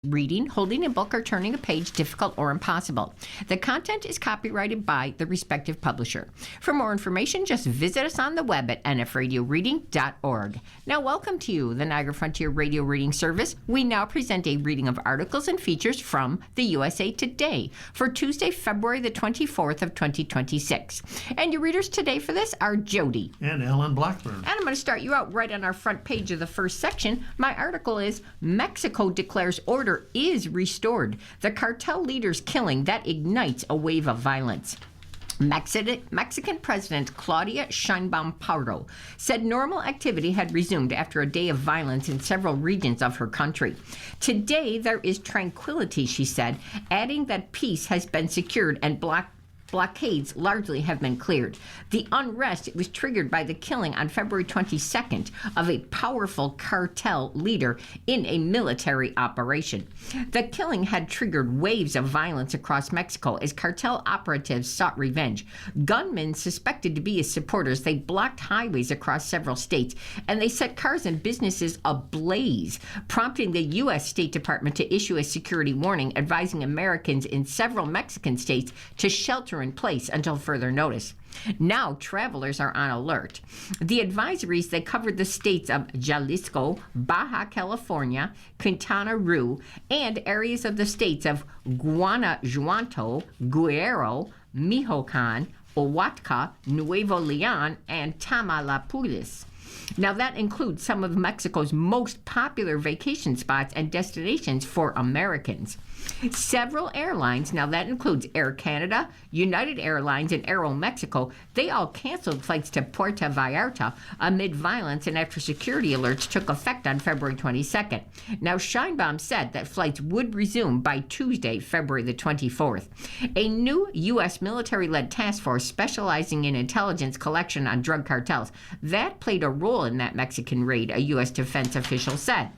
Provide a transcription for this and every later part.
Reading, holding a book, or turning a page difficult or impossible. The content is copyrighted by the respective publisher. For more information, just visit us on the web at nfradioreading.org. Now, welcome to you, the Niagara Frontier Radio Reading Service. We now present a reading of articles and features from the USA Today for Tuesday, February the 24th of 2026. And your readers today for this are Jody. And Ellen Blackburn. And I'm going to start you out right on our front page of the first section. My article is Mexico declares order is restored. The cartel leader's killing that ignites a wave of violence. Mexican President Claudia Sheinbaum Pardo said normal activity had resumed after a day of violence in several regions of her country. Today, there is tranquility, she said, adding that peace has been secured and blockades largely have been cleared. The unrest was triggered by the killing on February 22nd of a powerful cartel leader in a military operation. The killing had triggered waves of violence across Mexico as cartel operatives sought revenge. Gunmen suspected to be his supporters, they blocked highways across several states, and they set cars and businesses ablaze, prompting the U.S. State Department to issue a security warning advising Americans in several Mexican states to shelter in place until further notice. Now travelers are on alert. The advisories, they covered the states of Jalisco, Baja California, Quintana Roo, and areas of the states of Guanajuato, Guerrero, Michoacan, Oaxaca, Nuevo Leon, and Tamaulipas. Now, that includes some of Mexico's most popular vacation spots and destinations for Americans. Several airlines, now that includes Air Canada, United Airlines, and Aeromexico, they all canceled flights to Puerto Vallarta amid violence and after security alerts took effect on February 22nd. Now, Sheinbaum said that flights would resume by Tuesday, February the 24th. A new U.S. military-led task force specializing in intelligence collection on drug cartels, that played a role in that Mexican raid, a U.S. defense official said.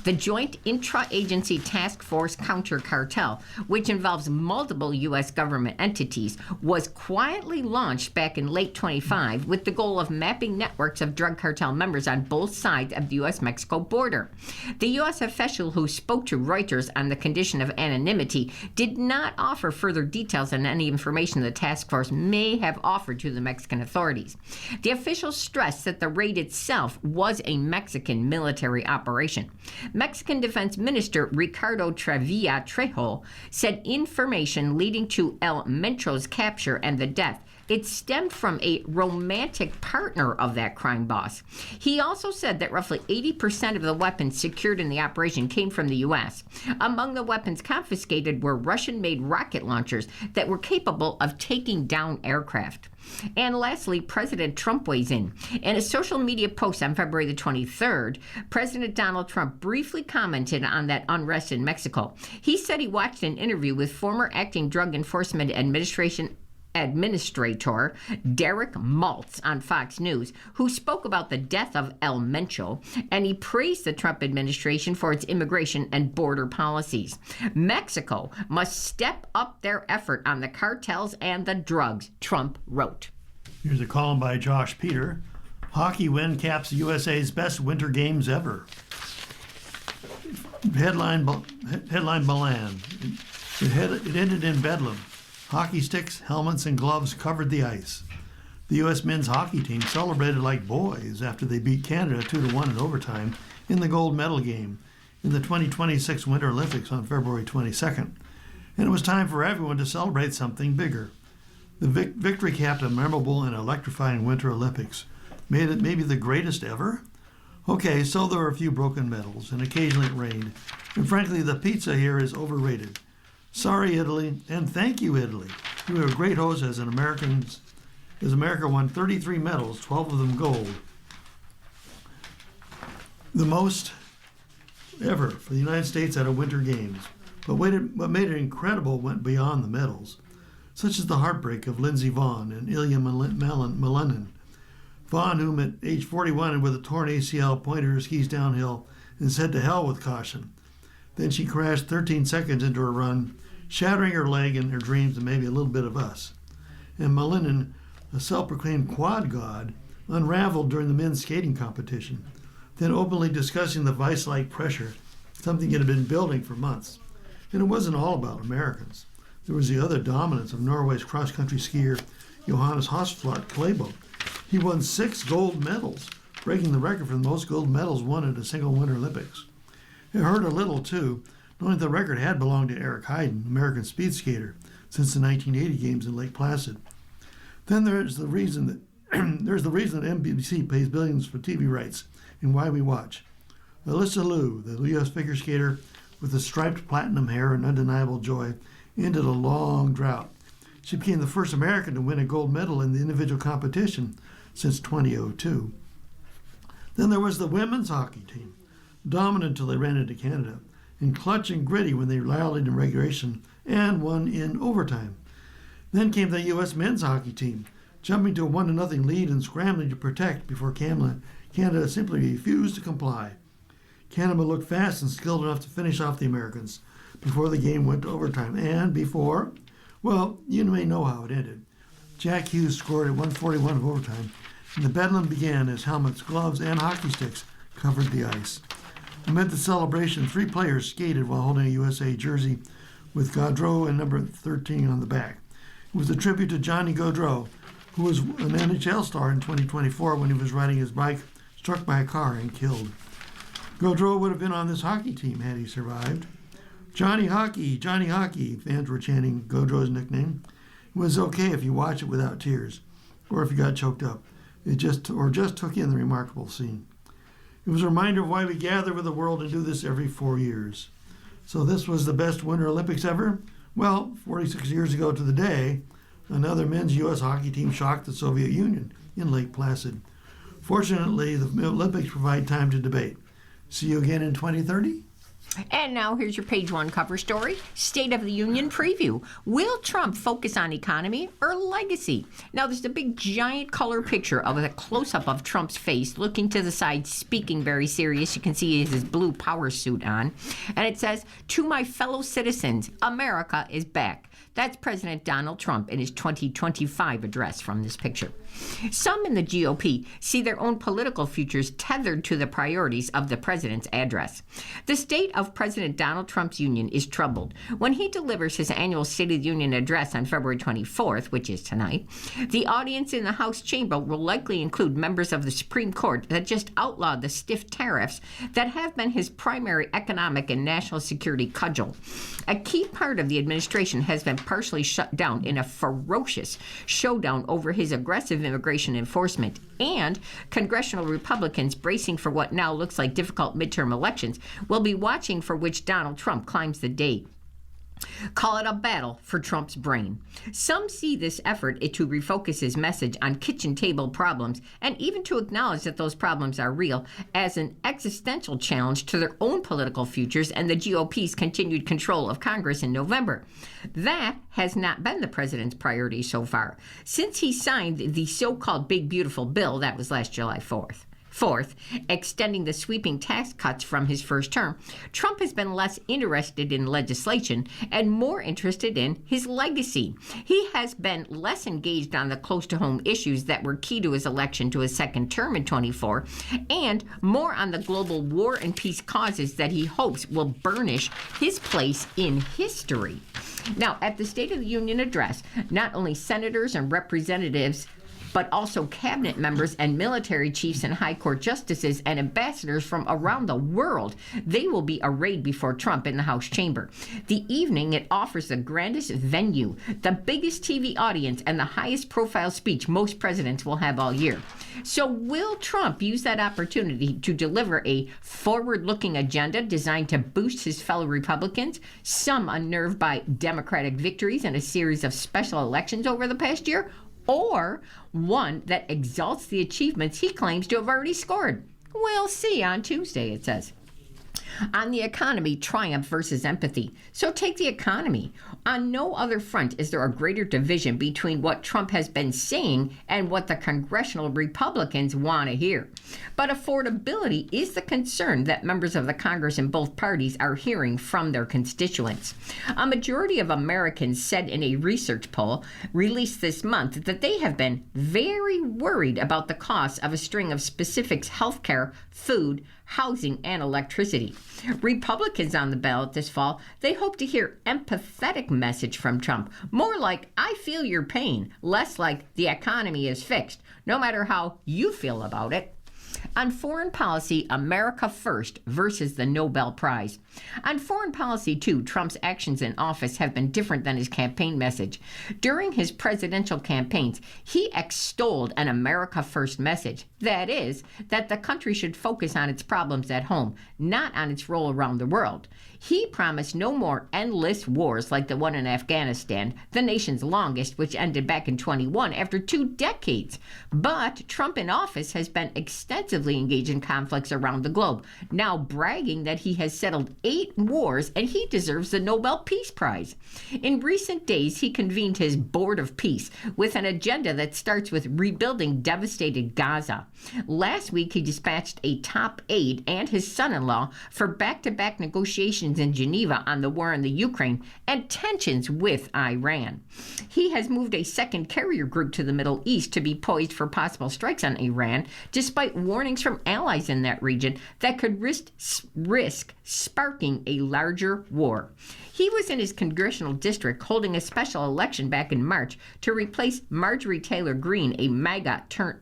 The Joint Intra-Agency Task Force Counter Cartel, which involves multiple U.S. government entities, was quietly launched back in late 25 with the goal of mapping networks of drug cartel members on both sides of the U.S.-Mexico border. The U.S. official who spoke to Reuters on the condition of anonymity did not offer further details on any information the task force may have offered to the Mexican authorities. The official stressed that the raid itself was a Mexican military operation. Mexican Defense Minister Ricardo Trevilla Trejo said information leading to El Mencho's capture and the death, it stemmed from a romantic partner of that crime boss. He also said that roughly 80% of the weapons secured in the operation came from the U.S. Among the weapons confiscated were Russian-made rocket launchers that were capable of taking down aircraft. And lastly, President Trump weighs in. In a social media post on February the 23rd, President Donald Trump briefly commented on that unrest in Mexico. He said he watched an interview with former acting Drug Enforcement Administrator Derek Maltz on Fox News, who spoke about the death of El Mencho, and he praised the Trump administration for its immigration and border policies. Mexico must step up their effort on the cartels and the drugs, Trump wrote. Here's a column by Josh Peter. Hockey win caps USA's best winter games ever. Headline Milan. It ended in Bedlam. Hockey sticks, helmets, and gloves covered the ice. The U.S. men's hockey team celebrated like boys after they beat Canada 2-1 in overtime in the gold medal game in the 2026 Winter Olympics on February 22nd. And it was time for everyone to celebrate something bigger. The victory capped a memorable and electrifying Winter Olympics. Made it maybe the greatest ever? Okay, so there were a few broken medals, and occasionally it rained. And frankly, the pizza here is overrated. Sorry, Italy, and thank you, Italy. You were a great host as America won 33 medals, 12 of them gold. The most ever for the United States at a Winter Games. But what made it incredible went beyond the medals, such as the heartbreak of Lindsey Vonn and Ilya Malenin. Vonn, whom at age 41 and with a torn ACL pointed her skis downhill and said to hell with caution. Then she crashed 13 seconds into her run, shattering her leg and her dreams and maybe a little bit of us. And Malenin, a self-proclaimed quad god, unraveled during the men's skating competition, then openly discussing the vice-like pressure something it had been building for months. And it wasn't all about Americans. There was the other dominance of Norway's cross-country skier Johannes Høsflot Klæbo. He won 6 gold medals, breaking the record for the most gold medals won at a single Winter Olympics. It hurt a little, too, knowing the record had belonged to Eric Heiden, American speed skater, since the 1980 Games in Lake Placid. Then there's the reason that NBC pays billions for TV rights and why we watch. Alyssa Liu, the U.S. figure skater with the striped platinum hair and undeniable joy, ended a long drought. She became the first American to win a gold medal in the individual competition since 2002. Then there was the women's hockey team, dominant until they ran into Canada, and clutch and gritty when they rallied in regulation and won in overtime. Then came the U.S. men's hockey team, jumping to a 1-0 lead and scrambling to protect before Canada simply refused to comply. Canada looked fast and skilled enough to finish off the Americans before the game went to overtime. And before, well, you may know how it ended. Jack Hughes scored at 1:41 of overtime, and the bedlam began as helmets, gloves, and hockey sticks covered the ice. Amid the celebration, 3 players skated while holding a USA jersey with Gaudreau and number 13 on the back. It was a tribute to Johnny Gaudreau, who was an NHL star in 2024 when he was riding his bike, struck by a car, and killed. Gaudreau would have been on this hockey team had he survived. Johnny Hockey, fans were chanting Gaudreau's nickname. It was okay if you watch it without tears, or if you got choked up, just took in the remarkable scene. It was a reminder of why we gather with the world and do this every 4 years. So this was the best Winter Olympics ever? Well, 46 years ago to the day, another men's U.S. hockey team shocked the Soviet Union in Lake Placid. Fortunately, the Olympics provide time to debate. See you again in 2030? And now here's your page 1 cover story, State of the Union preview. Will Trump focus on economy or legacy? Now there's a big giant color picture of a close-up of Trump's face, looking to the side, speaking very serious. You can see he has his blue power suit on. And it says, "To my fellow citizens, America is back." That's President Donald Trump in his 2025 address from this picture. Some in the GOP see their own political futures tethered to the priorities of the president's address. The state of President Donald Trump's union is troubled. When he delivers his annual State of the Union address on February 24th, which is tonight, the audience in the House chamber will likely include members of the Supreme Court that just outlawed the stiff tariffs that have been his primary economic and national security cudgel. A key part of the administration has been partially shut down in a ferocious showdown over his aggressive immigration enforcement, and congressional Republicans bracing for what now looks like difficult midterm elections will be watching for which Donald Trump climbs the date. Call it a battle for Trump's brain. Some see this effort to refocus his message on kitchen table problems, and even to acknowledge that those problems are real, as an existential challenge to their own political futures and the GOP's continued control of Congress in November. That has not been the president's priority so far. Since he signed the so-called Big Beautiful Bill, that was last July 4th. Fourth, extending the sweeping tax cuts from his first term, Trump has been less interested in legislation and more interested in his legacy. He has been less engaged on the close-to-home issues that were key to his election to his second term in 24, and more on the global war and peace causes that he hopes will burnish his place in history. Now, at the State of the Union address, not only senators and representatives but also cabinet members and military chiefs and high court justices and ambassadors from around the world. They will be arrayed before Trump in the House chamber. The evening, it offers the grandest venue, the biggest TV audience, and the highest profile speech most presidents will have all year. So will Trump use that opportunity to deliver a forward-looking agenda designed to boost his fellow Republicans, some unnerved by Democratic victories and a series of special elections over the past year, or one that exalts the achievements he claims to have already scored? We'll see on Tuesday, it says. On the economy, triumph versus empathy. So take the economy. On no other front is there a greater division between what Trump has been saying and what the congressional Republicans want to hear. But affordability is the concern that members of the Congress in both parties are hearing from their constituents. A majority of Americans said in a research poll released this month that they have been very worried about the cost of a string of specific healthcare, food, housing, and electricity. Republicans on the ballot this fall, they hope to hear empathetic message from Trump. More like, I feel your pain. Less like, the economy is fixed, no matter how you feel about it. On foreign policy, America first versus the Nobel Prize. On foreign policy, too, Trump's actions in office have been different than his campaign message. During his presidential campaigns, he extolled an America first message. That is, that the country should focus on its problems at home, not on its role around the world. He promised no more endless wars like the one in Afghanistan, the nation's longest, which ended back in 21 after 2 decades. But Trump in office has been extensively engaged in conflicts around the globe, now bragging that he has settled 8 wars and he deserves the Nobel Peace Prize. In recent days, he convened his Board of Peace with an agenda that starts with rebuilding devastated Gaza. Last week, he dispatched a top aide and his son-in-law for back-to-back negotiations in Geneva on the war in the Ukraine and tensions with Iran. He has moved a second carrier group to the Middle East to be poised for possible strikes on Iran, despite warnings from allies in that region that could risk sparking a larger war. He was in his congressional district holding a special election back in March to replace Marjorie Taylor Greene, a MAGA turned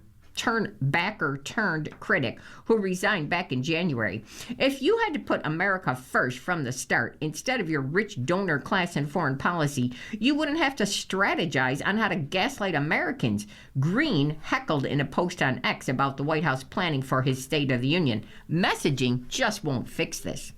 critic who resigned back in January. If you had to put America first from the start instead of your rich donor class and foreign policy, you wouldn't have to strategize on how to gaslight Americans. Greene heckled in a post on X about the White House planning for his State of the Union. Messaging just won't fix this.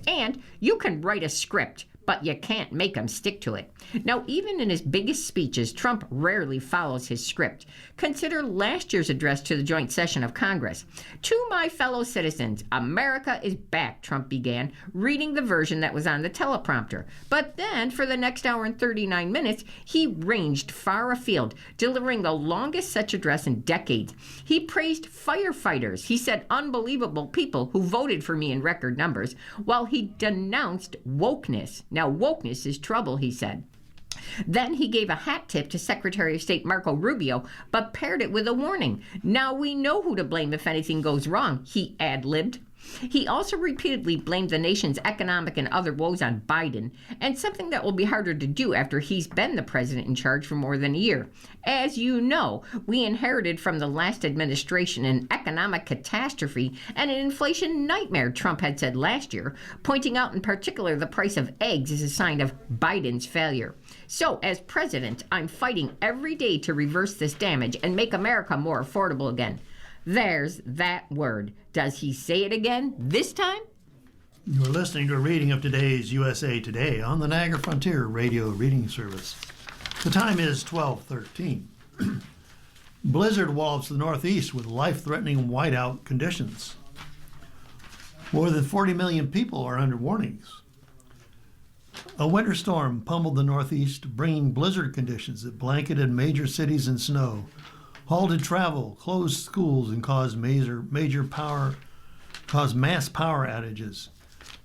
And you can write a script, but you can't make him stick to it. Now, even in his biggest speeches, Trump rarely follows his script. Consider last year's address to the joint session of Congress. To my fellow citizens, America is back, Trump began, reading the version that was on the teleprompter. But then, for the next hour and 39 minutes, he ranged far afield, delivering the longest such address in decades. He praised firefighters. He said unbelievable people who voted for me in record numbers, while he denounced wokeness. Now, wokeness is trouble, he said. Then he gave a hat tip to Secretary of State Marco Rubio, but paired it with a warning. Now we know who to blame if anything goes wrong, he ad-libbed. He also repeatedly blamed the nation's economic and other woes on Biden, and something that will be harder to do after he's been the president in charge for more than a year. As you know, we inherited from the last administration an economic catastrophe and an inflation nightmare, Trump had said last year, pointing out in particular the price of eggs as a sign of Biden's failure. So, as president, I'm fighting every day to reverse this damage and make America more affordable again. There's that word. Does he say it again this time? You're listening to a reading of today's USA Today on the Niagara Frontier Radio Reading Service. The time is 12:13. Blizzard wallops the Northeast with life-threatening whiteout conditions. More than 40 million people are under warnings. A winter storm pummeled the Northeast, bringing blizzard conditions that blanketed major cities in snow, halted travel, closed schools, and caused mass power outages.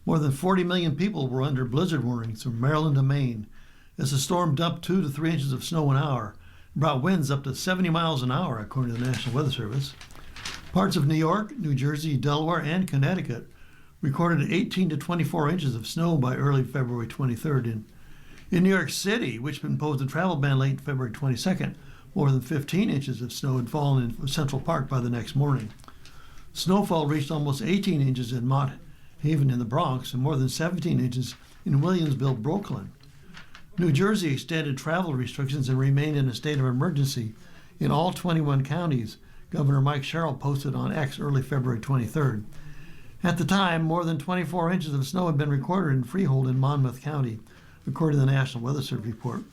More than 40 million people were under blizzard warnings from Maryland to Maine as the storm dumped 2 to 3 inches of snow an hour and brought winds up to 70 miles an hour, according to the National Weather Service. Parts of New York, New Jersey, Delaware, and Connecticut recorded 18 to 24 inches of snow by early February 23rd. In New York City, which imposed a travel ban late February 22nd, more than 15 inches of snow had fallen in Central Park by the next morning. Snowfall reached almost 18 inches in Mott Haven in the Bronx and more than 17 inches in Williamsville, Brooklyn. New Jersey extended travel restrictions and remained in a state of emergency in all 21 counties, Governor Mike Sherrill posted on X early February 23rd. At the time, more than 24 inches of snow had been recorded in Freehold in Monmouth County, according to the National Weather Service report.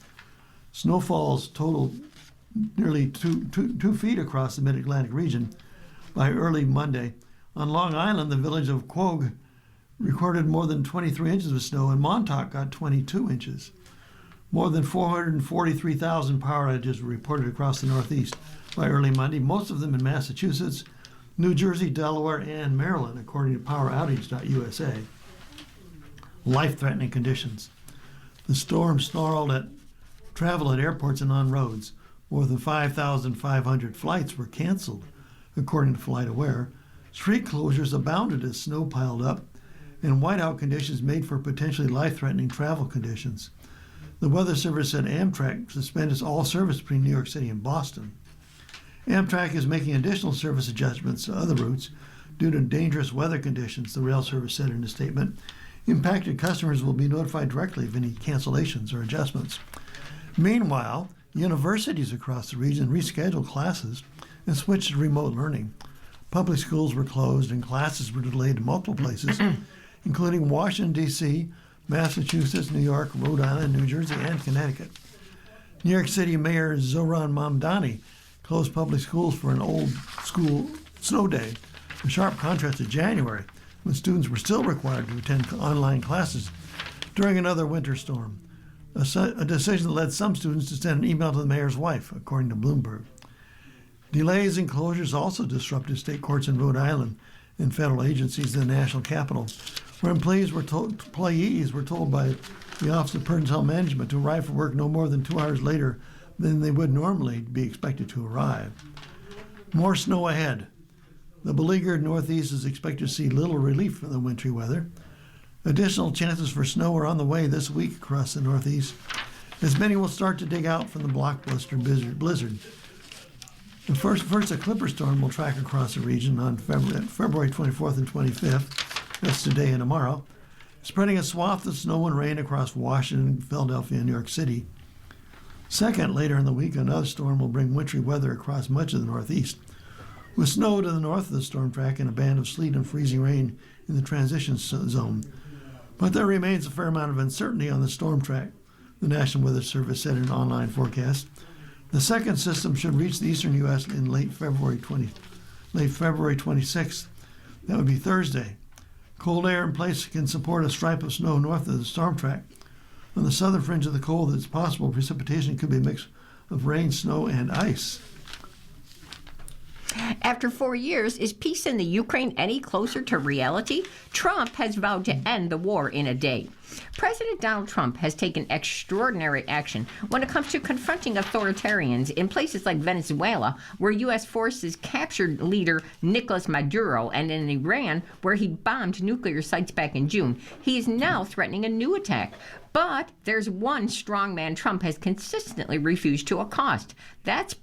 Snowfalls totaled nearly two feet across the Mid-Atlantic region by early Monday. On Long Island, the village of Quogue recorded more than 23 inches of snow, and Montauk got 22 inches. More than 443,000 power outages were reported across the Northeast by early Monday, most of them in Massachusetts, New Jersey, Delaware, and Maryland, according to PowerOutage.usa. Life-threatening conditions. The storm snarled at travel at airports and on roads. More than 5,500 flights were canceled, according to FlightAware. Street closures abounded as snow piled up, and whiteout conditions made for potentially life-threatening travel conditions. The Weather Service said Amtrak suspended all service between New York City and Boston. Amtrak is making additional service adjustments to other routes due to dangerous weather conditions, the rail service said in a statement. Impacted customers will be notified directly of any cancellations or adjustments. Meanwhile, universities across the region rescheduled classes and switched to remote learning. Public schools were closed and classes were delayed in multiple places, including Washington, D.C., Massachusetts, New York, Rhode Island, New Jersey, and Connecticut. New York City Mayor Zohran Mamdani closed public schools for an old school snow day, a sharp contrast to January, when students were still required to attend online classes during another winter storm, a decision that led some students to send an email to the mayor's wife, according to Bloomberg. Delays and closures also disrupted state courts in Rhode Island and federal agencies in the national capital, where employees were told by the Office of Personnel Management to arrive for work no more than 2 hours later than they would normally be expected to arrive. More snow ahead. The beleaguered Northeast is expected to see little relief from the wintry weather. Additional chances for snow are on the way this week across the Northeast, as many will start to dig out from the blockbuster blizzard. The first a clipper storm will track across the region on February 24th and 25th. That's today and tomorrow, spreading a swath of snow and rain across Washington, Philadelphia, and New York City. Second, later in the week, another storm will bring wintry weather across much of the Northeast, with snow to the north of the storm track and a band of sleet and freezing rain in the transition zone. But there remains a fair amount of uncertainty on the storm track, the National Weather Service said in an online forecast. The second system should reach the eastern U.S. in late February 26th. That would be Thursday. Cold air in place can support a stripe of snow north of the storm track. On the southern fringe of the cold, it's possible precipitation could be a mix of rain, snow, and ice. After 4 years, is peace in the Ukraine any closer to reality? Trump has vowed to end the war in a day. President Donald Trump has taken extraordinary action when it comes to confronting authoritarians in places like Venezuela, where U.S. forces captured leader Nicolas Maduro, and in Iran, where he bombed nuclear sites back in June. He is now threatening a new attack. But there's one strongman Trump has consistently refused to accost. That's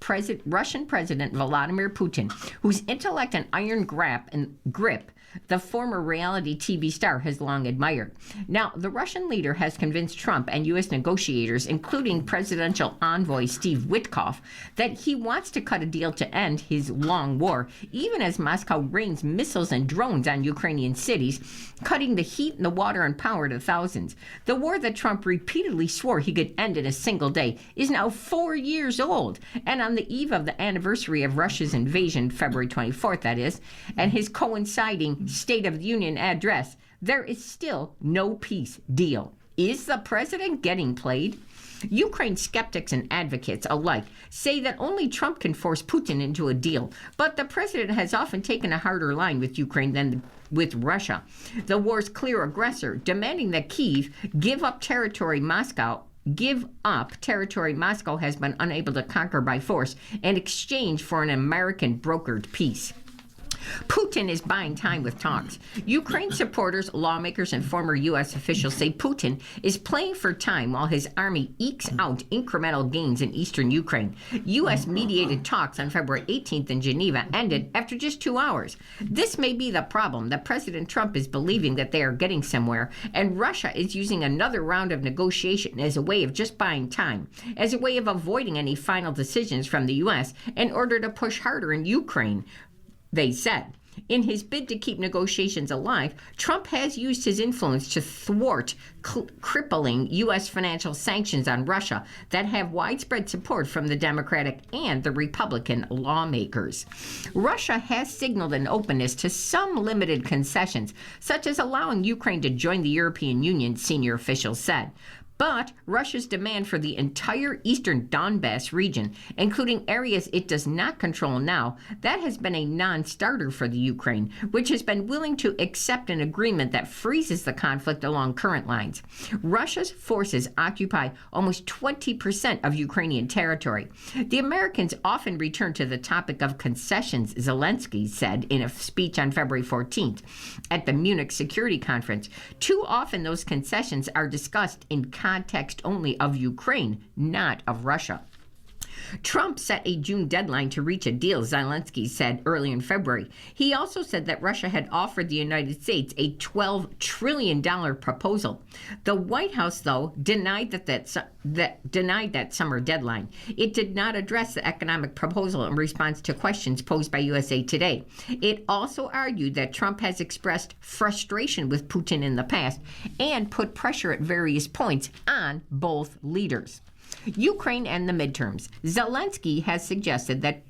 Russian President Vladimir Putin, whose intellect and iron grip the former reality TV star has long admired. Now, the Russian leader has convinced Trump and U.S. negotiators, including presidential envoy Steve Witkoff, that he wants to cut a deal to end his long war, even as Moscow rains missiles and drones on Ukrainian cities, cutting the heat and the water and power to thousands. The war that Trump repeatedly swore he could end in a single day is now 4 years old, and on the eve of the anniversary of Russia's invasion, February 24th, that is, and his coinciding State of the Union address, there is still no peace deal. Is the president getting played? Ukraine skeptics and advocates alike say that only Trump can force Putin into a deal, but the president has often taken a harder line with Ukraine than with Russia, the war's clear aggressor, demanding that Kyiv give up territory Moscow has been unable to conquer by force in exchange for an American brokered peace. Putin is buying time with talks. Ukraine supporters, lawmakers, and former U.S. officials say Putin is playing for time while his army ekes out incremental gains in eastern Ukraine. U.S.-mediated talks on February 18th in Geneva ended after just 2 hours. This may be the problem, that President Trump is believing that they are getting somewhere, and Russia is using another round of negotiation as a way of just buying time, as a way of avoiding any final decisions from the U.S. in order to push harder in Ukraine, they said. In his bid to keep negotiations alive, Trump has used his influence to thwart crippling U.S. financial sanctions on Russia that have widespread support from the Democratic and the Republican lawmakers. Russia has signaled an openness to some limited concessions, such as allowing Ukraine to join the European Union, senior officials said. But Russia's demand for the entire eastern Donbass region, including areas it does not control now, that has been a non-starter for the Ukraine, which has been willing to accept an agreement that freezes the conflict along current lines. Russia's forces occupy almost 20% of Ukrainian territory. The Americans often return to the topic of concessions, Zelensky said in a speech on February 14th at the Munich Security Conference. Too often those concessions are discussed in context only of Ukraine, not of Russia. Trump set a June deadline to reach a deal, Zelensky said early in February. He also said that Russia had offered the United States a $12 trillion proposal. The White House, though, denied that summer deadline. It did not address the economic proposal in response to questions posed by USA Today. It also argued that Trump has expressed frustration with Putin in the past and put pressure at various points on both leaders. Ukraine and the midterms. Zelensky has suggested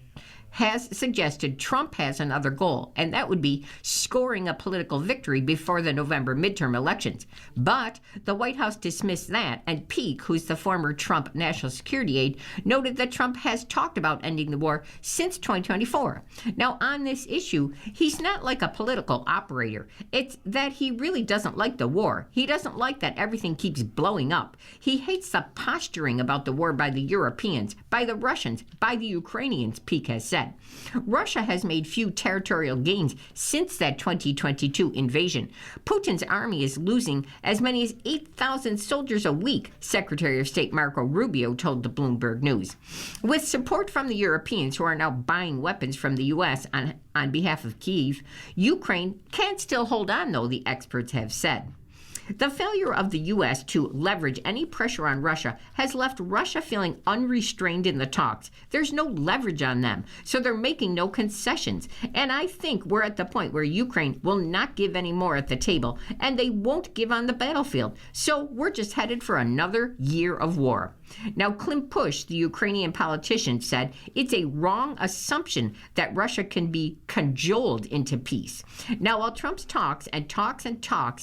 Trump has another goal, and that would be scoring a political victory before the November midterm elections. But the White House dismissed that, and Peake, who's the former Trump national security aide, noted that Trump has talked about ending the war since 2024. Now, on this issue, he's not like a political operator. It's that he really doesn't like the war. He doesn't like that everything keeps blowing up. He hates the posturing about the war by the Europeans, by the Russians, by the Ukrainians, Peake has said. Russia has made few territorial gains since that 2022 invasion. Putin's army is losing as many as 8,000 soldiers a week, Secretary of State Marco Rubio told the Bloomberg News. With support from the Europeans, who are now buying weapons from the U.S. on behalf of Kyiv, Ukraine can still hold on, though, the experts have said. The failure of the U.S. to leverage any pressure on Russia has left Russia feeling unrestrained in the talks. There's no leverage on them, so they're making no concessions. And I think we're at the point where Ukraine will not give any more at the table, and they won't give on the battlefield. So we're just headed for another year of war. Now, Klimpush, the Ukrainian politician, said it's a wrong assumption that Russia can be cajoled into peace. Now, while Trump's talks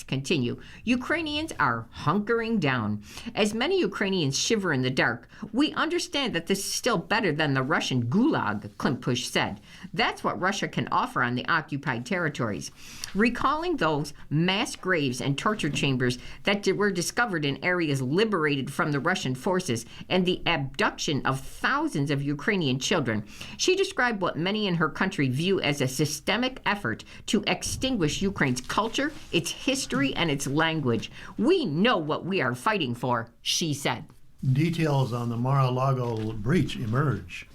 continue, Ukrainians are hunkering down. As many Ukrainians shiver in the dark, we understand that this is still better than the Russian gulag, Klimpush said. That's what Russia can offer on the occupied territories. Recalling those mass graves and torture chambers that were discovered in areas liberated from the Russian forces and the abduction of thousands of Ukrainian children, she described what many in her country view as a systemic effort to extinguish Ukraine's culture, its history, and its language. We know what we are fighting for, she said. Details on the Mar-a-Lago breach emerge.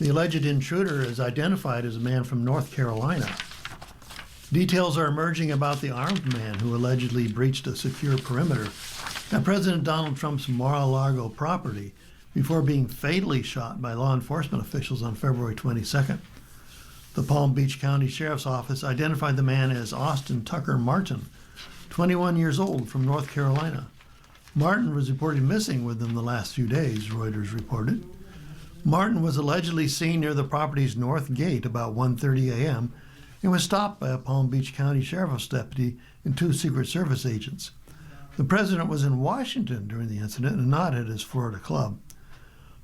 The alleged intruder is identified as a man from North Carolina. Details are emerging about the armed man who allegedly breached a secure perimeter at President Donald Trump's Mar-a-Lago property before being fatally shot by law enforcement officials on February 22nd. The Palm Beach County Sheriff's Office identified the man as Austin Tucker Martin, 21 years old, from North Carolina. Martin was reported missing within the last few days, Reuters reported. Martin was allegedly seen near the property's north gate about 1:30 a.m. and was stopped by a Palm Beach County Sheriff's deputy and two Secret Service agents. The president was in Washington during the incident and not at his Florida club.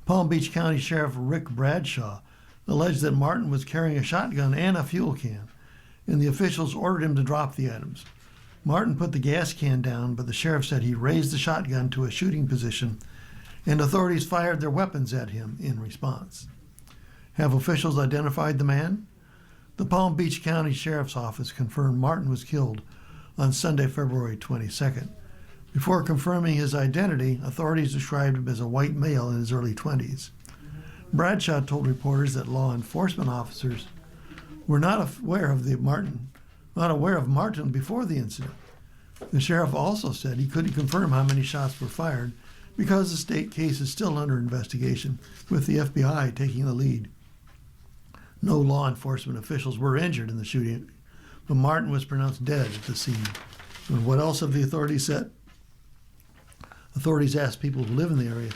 Palm Beach County Sheriff Rick Bradshaw alleged that Martin was carrying a shotgun and a fuel can, and the officials ordered him to drop the items. Martin put the gas can down, but the sheriff said he raised the shotgun to a shooting position, and authorities fired their weapons at him in response. Have officials identified the man? The Palm Beach County Sheriff's Office confirmed Martin was killed on Sunday, February 22nd. Before confirming his identity, authorities described him as a white male in his early 20s. Bradshaw told reporters that law enforcement officers were not aware of Martin before the incident. The sheriff also said he couldn't confirm how many shots were fired because the state case is still under investigation, with the FBI taking the lead. No law enforcement officials were injured in the shooting, but Martin was pronounced dead at the scene. And what else have the authorities said? Authorities asked people who live in the area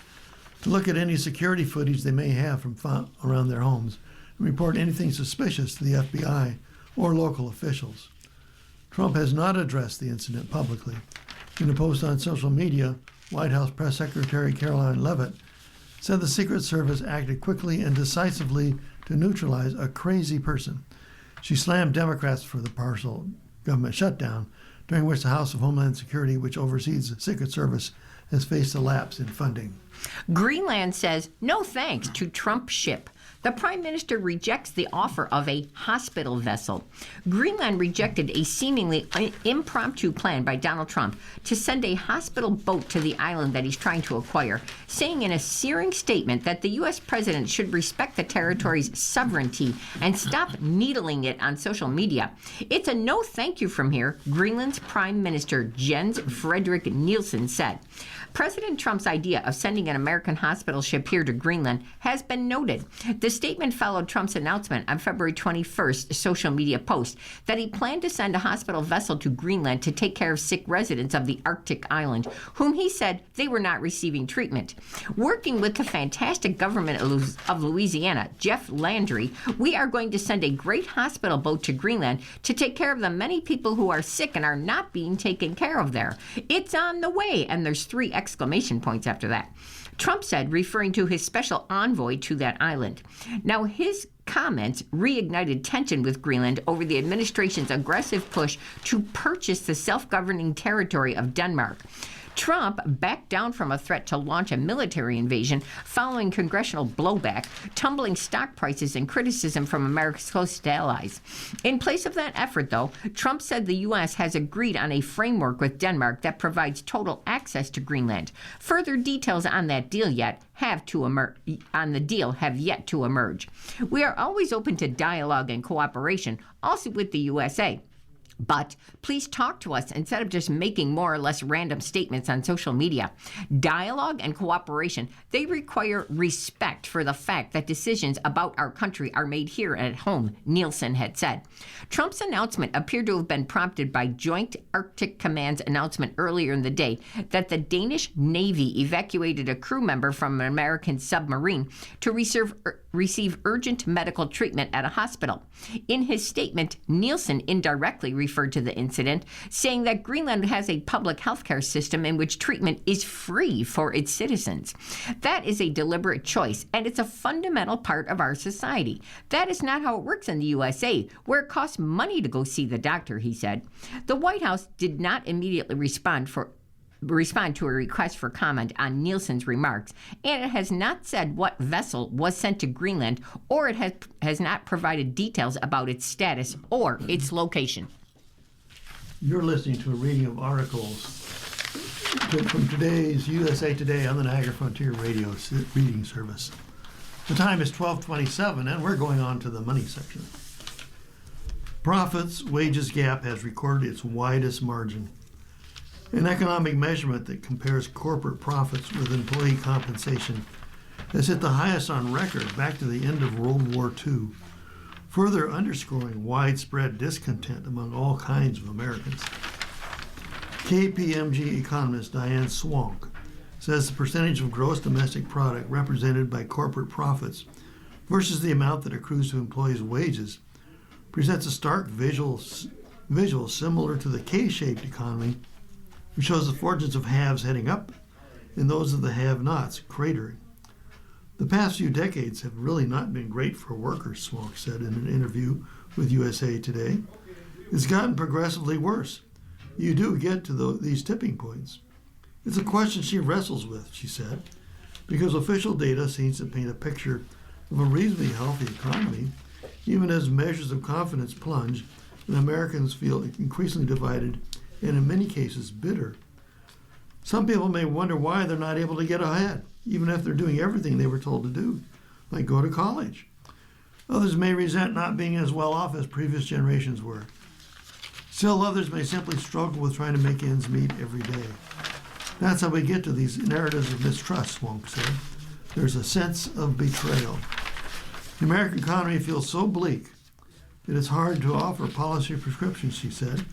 to look at any security footage they may have from around their homes and report anything suspicious to the FBI or local officials. Trump has not addressed the incident publicly. In a post on social media, White House Press Secretary Caroline Leavitt said the Secret Service acted quickly and decisively to neutralize a crazy person. She slammed Democrats for the partial government shutdown, during which the House of Homeland Security, which oversees the Secret Service, has faced a lapse in funding. Greenland says no thanks to Trump ship. The Prime Minister rejects the offer of a hospital vessel. Greenland rejected a seemingly impromptu plan by Donald Trump to send a hospital boat to the island that he's trying to acquire, saying in a searing statement that the U.S. president should respect the territory's sovereignty and stop needling it on social media. It's a no thank you from here, Greenland's Prime Minister Jens Frederik Nielsen said. President Trump's idea of sending an American hospital ship here to Greenland has been noted. The statement followed Trump's announcement on February 21st social media post that he planned to send a hospital vessel to Greenland to take care of sick residents of the Arctic island, whom he said they were not receiving treatment. Working with the fantastic government of Louisiana, Jeff Landry, we are going to send a great hospital boat to Greenland to take care of the many people who are sick and are not being taken care of there. It's on the way, and there's 3 exclamation points after that. Trump said, referring to his special envoy to that island. Now, his comments reignited tension with Greenland over the administration's aggressive push to purchase the self-governing territory of Denmark. Trump backed down from a threat to launch a military invasion following congressional blowback, tumbling stock prices and criticism from America's closest allies. In place of that effort, though, Trump said the U.S. has agreed on a framework with Denmark that provides total access to Greenland. Further details on that deal have yet to emerge. We are always open to dialogue and cooperation, also with the USA. But please talk to us instead of just making more or less random statements on social media. Dialogue and cooperation, they require respect for the fact that decisions about our country are made here at home, Nielsen had said. Trump's announcement appeared to have been prompted by Joint Arctic Command's announcement earlier in the day that the Danish Navy evacuated a crew member from an American submarine to receive urgent medical treatment at a hospital. In his statement, Nielsen indirectly referred to the incident, saying that Greenland has a public health care system in which treatment is free for its citizens. That is a deliberate choice, and it's a fundamental part of our society. That is not how it works in the USA, where it costs money to go see the doctor, he said. The White House did not immediately respond to a request for comment on Nielsen's remarks, and it has not said what vessel was sent to Greenland, or it has not provided details about its status or its location. You're listening to a reading of articles from today's USA Today on the Niagara Frontier Radio reading service. The time is 12:27, and we're going on to the money section. Profits wages gap has recorded its widest margin. An economic measurement that compares corporate profits with employee compensation has hit the highest on record back to the end of World War II, further underscoring widespread discontent among all kinds of Americans. KPMG economist Diane Swonk says the percentage of gross domestic product represented by corporate profits versus the amount that accrues to employees' wages presents a stark visual similar to the K-shaped economy, which shows the fortunes of haves heading up and those of the have-nots cratering. The past few decades have really not been great for workers, Swonk said in an interview with USA Today. It's gotten progressively worse. You do get to these tipping points. It's a question she wrestles with, she said, because official data seems to paint a picture of a reasonably healthy economy, even as measures of confidence plunge and Americans feel increasingly divided and in many cases bitter. Some people may wonder why they're not able to get ahead, even if they're doing everything they were told to do, like go to college. Others may resent not being as well off as previous generations were. Still others may simply struggle with trying to make ends meet every day. That's how we get to these narratives of mistrust, Swonk said. There's a sense of betrayal. The American economy feels so bleak that it's hard to offer policy prescriptions, she said.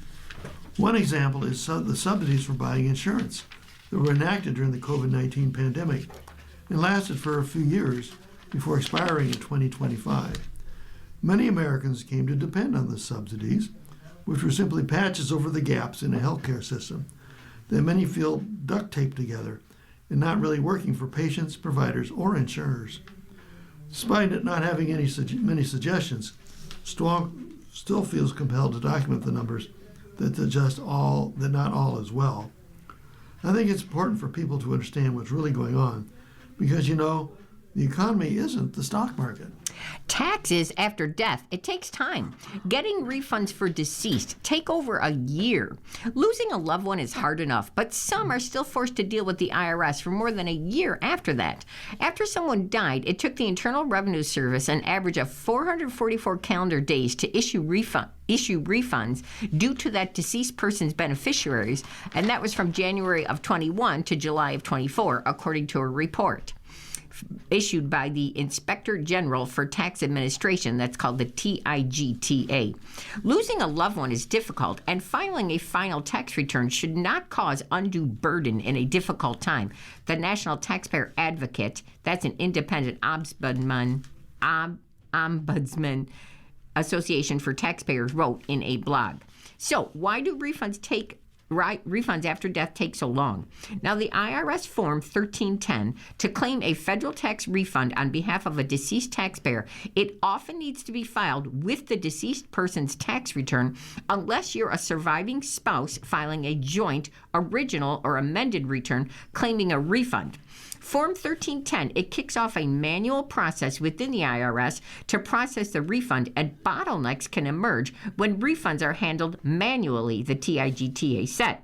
One example is the subsidies for buying insurance that were enacted during the COVID-19 pandemic and lasted for a few years before expiring in 2025. Many Americans came to depend on the subsidies, which were simply patches over the gaps in the healthcare system. that many feel duct taped together and not really working for patients, providers, or insurers. Despite it not having many suggestions, Strong still feels compelled to document the numbers that not all is well. I think it's important for people to understand what's really going on because, the economy isn't the stock market. Taxes after death, it takes time. Getting refunds for deceased take over a year. Losing a loved one is hard enough, but some are still forced to deal with the IRS for more than a year after that. After someone died, it took the Internal Revenue Service an average of 444 calendar days to issue refunds due to that deceased person's beneficiaries, and that was from January of 21 to July of 24, according to a report issued by the Inspector General for Tax Administration, that's called the TIGTA. Losing a loved one is difficult, and filing a final tax return should not cause undue burden in a difficult time. The National Taxpayer Advocate, that's an independent ombudsman Association for Taxpayers, wrote in a blog. So why do refunds after death take so long? Now, the IRS Form 1310, to claim a federal tax refund on behalf of a deceased taxpayer, it often needs to be filed with the deceased person's tax return unless you're a surviving spouse filing a joint, original, or amended return claiming a refund. Form 1310, it kicks off a manual process within the IRS to process the refund, and bottlenecks can emerge when refunds are handled manually, the TIGTA said.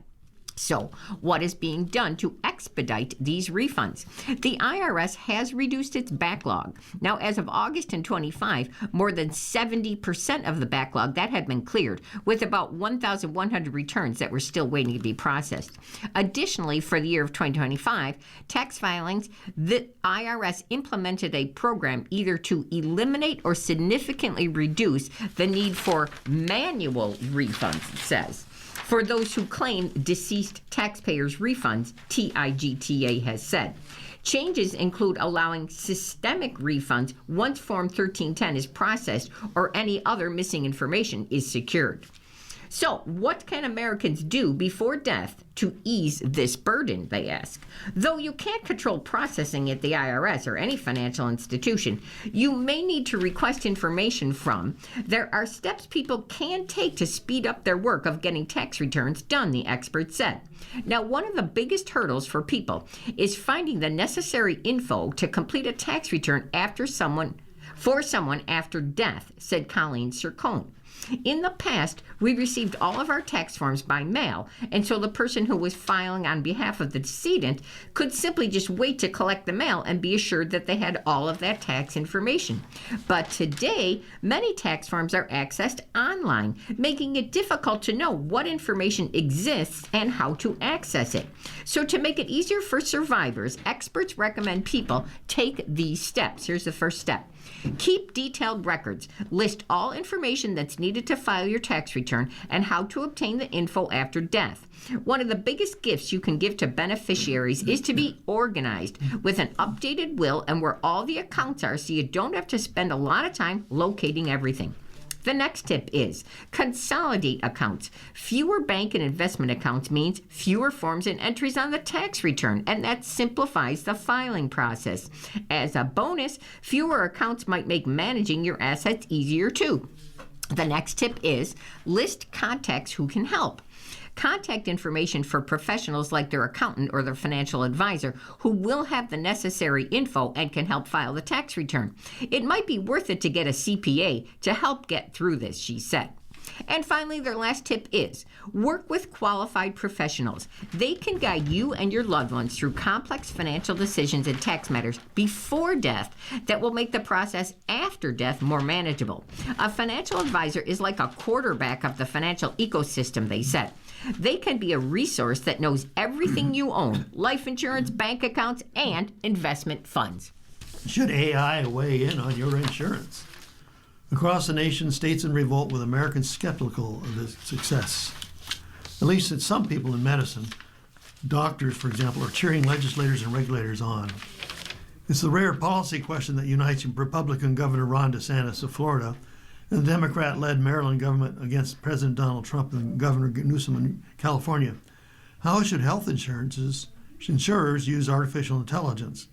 So, what is being done to expedite these refunds? The IRS has reduced its backlog. Now, as of August 25, more than 70% of the backlog that had been cleared, with about 1,100 returns that were still waiting to be processed. Additionally, for the year of 2025, tax filings, the IRS implemented a program either to eliminate or significantly reduce the need for manual refunds, it says. For those who claim deceased taxpayers' refunds, TIGTA has said. Changes include allowing systemic refunds once Form 1310 is processed or any other missing information is secured. So, what can Americans do before death to ease this burden, they ask? Though you can't control processing at the IRS or any financial institution, you may need to request information from. There are steps people can take to speed up their work of getting tax returns done, the expert said. Now, one of the biggest hurdles for people is finding the necessary info to complete a tax return for someone after death, said Colleen Sircone. In the past, we received all of our tax forms by mail, and so the person who was filing on behalf of the decedent could simply just wait to collect the mail and be assured that they had all of that tax information. But today, many tax forms are accessed online, making it difficult to know what information exists and how to access it. So to make it easier for survivors, experts recommend people take these steps. Here's the first step. Keep detailed records. List all information that's needed to file your tax return and how to obtain the info after death. One of the biggest gifts you can give to beneficiaries is to be organized with an updated will and where all the accounts are so you don't have to spend a lot of time locating everything. The next tip is consolidate accounts. Fewer bank and investment accounts means fewer forms and entries on the tax return, and that simplifies the filing process. As a bonus, fewer accounts might make managing your assets easier too. The next tip is list contacts who can help. Contact information for professionals like their accountant or their financial advisor who will have the necessary info and can help file the tax return. It might be worth it to get a CPA to help get through this, she said. And finally, their last tip is work with qualified professionals. They can guide you and your loved ones through complex financial decisions and tax matters before death that will make the process after death more manageable. A financial advisor is like a quarterback of the financial ecosystem, they said. They can be a resource that knows everything you own, life insurance, bank accounts, and investment funds. Should AI weigh in on your insurance? Across the nation, states in revolt with Americans skeptical of its success. At least it's some people in medicine. Doctors, for example, are cheering legislators and regulators on. It's the rare policy question that unites Republican Governor Ron DeSantis of Florida and the Democrat-led Maryland government against President Donald Trump and Governor Newsom in California. How should health insurers use artificial intelligence?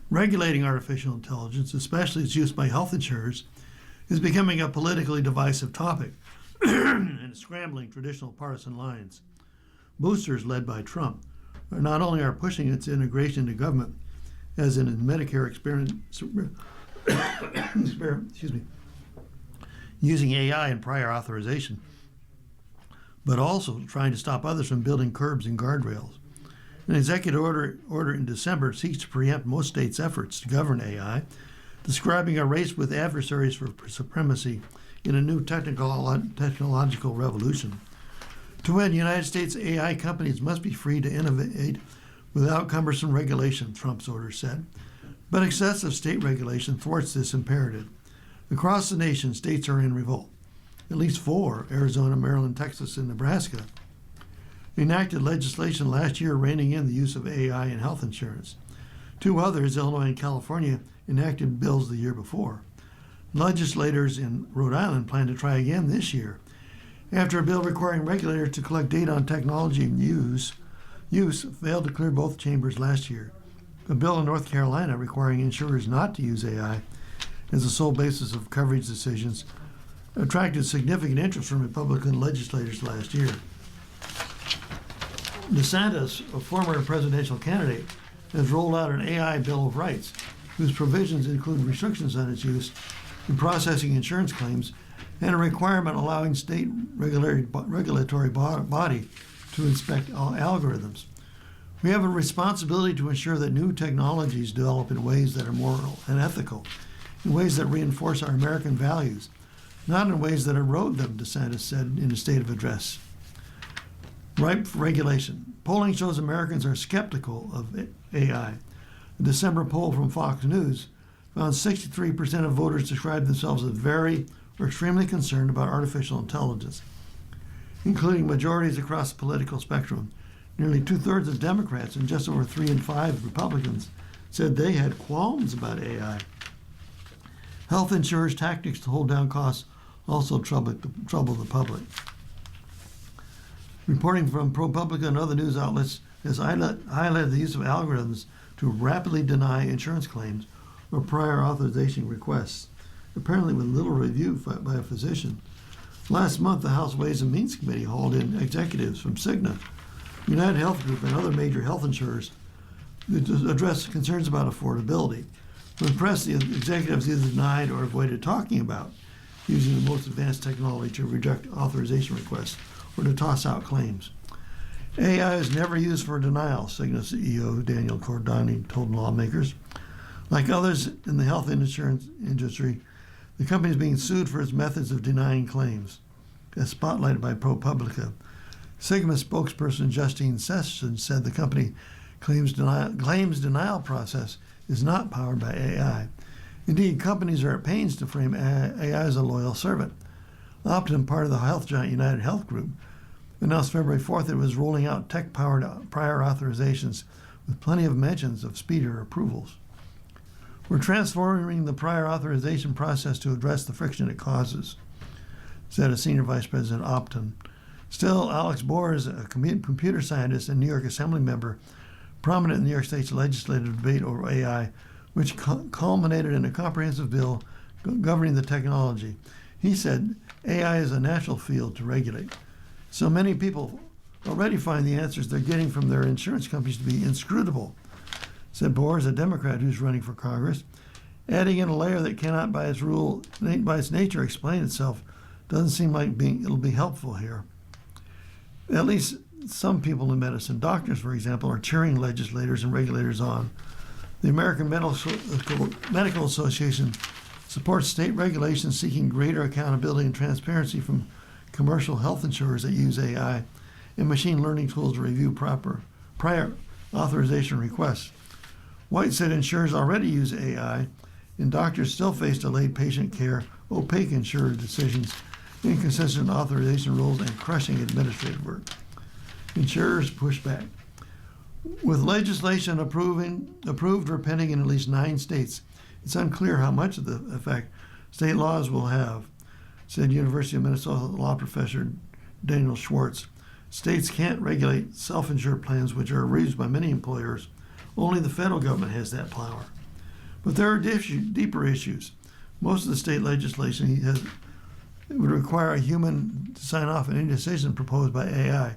Regulating artificial intelligence, especially its use by health insurers, is becoming a politically divisive topic and scrambling traditional partisan lines. Boosters led by Trump not only are pushing its integration into government, as in Medicare excuse me, using AI and prior authorization, but also trying to stop others from building curbs and guardrails. An executive order in December seeks to preempt most states' efforts to govern AI, describing a race with adversaries for supremacy in a new technological revolution. To win, United States AI companies must be free to innovate without cumbersome regulation, Trump's order said. But excessive state regulation thwarts this imperative. Across the nation, states are in revolt. At least 4, Arizona, Maryland, Texas, and Nebraska, enacted legislation last year reining in the use of AI in health insurance. 2 others, Illinois and California, enacted bills the year before. Legislators in Rhode Island plan to try again this year after a bill requiring regulators to collect data on technology use failed to clear both chambers last year. A bill in North Carolina requiring insurers not to use AI as the sole basis of coverage decisions attracted significant interest from Republican legislators last year. DeSantis, a former presidential candidate, has rolled out an AI Bill of Rights, whose provisions include restrictions on its use in processing insurance claims and a requirement allowing state regulatory body to inspect all algorithms. We have a responsibility to ensure that new technologies develop in ways that are moral and ethical, in ways that reinforce our American values, not in ways that erode them, DeSantis said in a State of Address. Ripe for regulation. Polling shows Americans are skeptical of AI. A December poll from Fox News found 63% of voters described themselves as very or extremely concerned about artificial intelligence, including majorities across the political spectrum. Nearly 2/3 of Democrats and just over 3 in 5 Republicans said they had qualms about AI. Health insurers' tactics to hold down costs also trouble the public. Reporting from ProPublica and other news outlets has highlighted the use of algorithms to rapidly deny insurance claims or prior authorization requests, apparently with little review by a physician. Last month, the House Ways and Means Committee hauled in executives from Cigna, United Health Group, and other major health insurers to address concerns about affordability. When pressed, the executives either denied or avoided talking about using the most advanced technology to reject authorization requests or to toss out claims. AI is never used for denial, Cigna CEO Daniel Cordani told lawmakers. Like others in the health insurance industry, the company is being sued for its methods of denying claims, as spotlighted by ProPublica. Cigna spokesperson Justine Sessions said the company claims denial process is not powered by AI. Indeed, companies are at pains to frame AI as a loyal servant. Optum, part of the health giant United Health Group, announced February 4th it was rolling out tech-powered prior authorizations with plenty of mentions of speedier approvals. We're transforming the prior authorization process to address the friction it causes, said a senior vice president at Optum. Still, Alex Bors, a computer scientist and New York Assembly member, prominent in New York State's legislative debate over AI, which culminated in a comprehensive bill governing the technology. He said AI is a natural field to regulate. So many people already find the answers they're getting from their insurance companies to be inscrutable, said Bors, a Democrat who's running for Congress. Adding in a layer that cannot by its nature explain itself doesn't seem like it'll be helpful here. At least some people in medicine, doctors for example, are cheering legislators and regulators on. The American Medical Association supports state regulations seeking greater accountability and transparency from commercial health insurers that use AI and machine learning tools to review prior authorization requests. White said insurers already use AI, and doctors still face delayed patient care, opaque insurer decisions, inconsistent authorization rules, and crushing administrative work. Insurers push back. With legislation approved or pending in at least 9 states, it's unclear how much of the effect state laws will have, said University of Minnesota law professor Daniel Schwartz. States can't regulate self-insured plans, which are used by many employers. Only the federal government has that power. But there are deeper issues. Most of the state legislation it would require a human to sign off on any decision proposed by AI,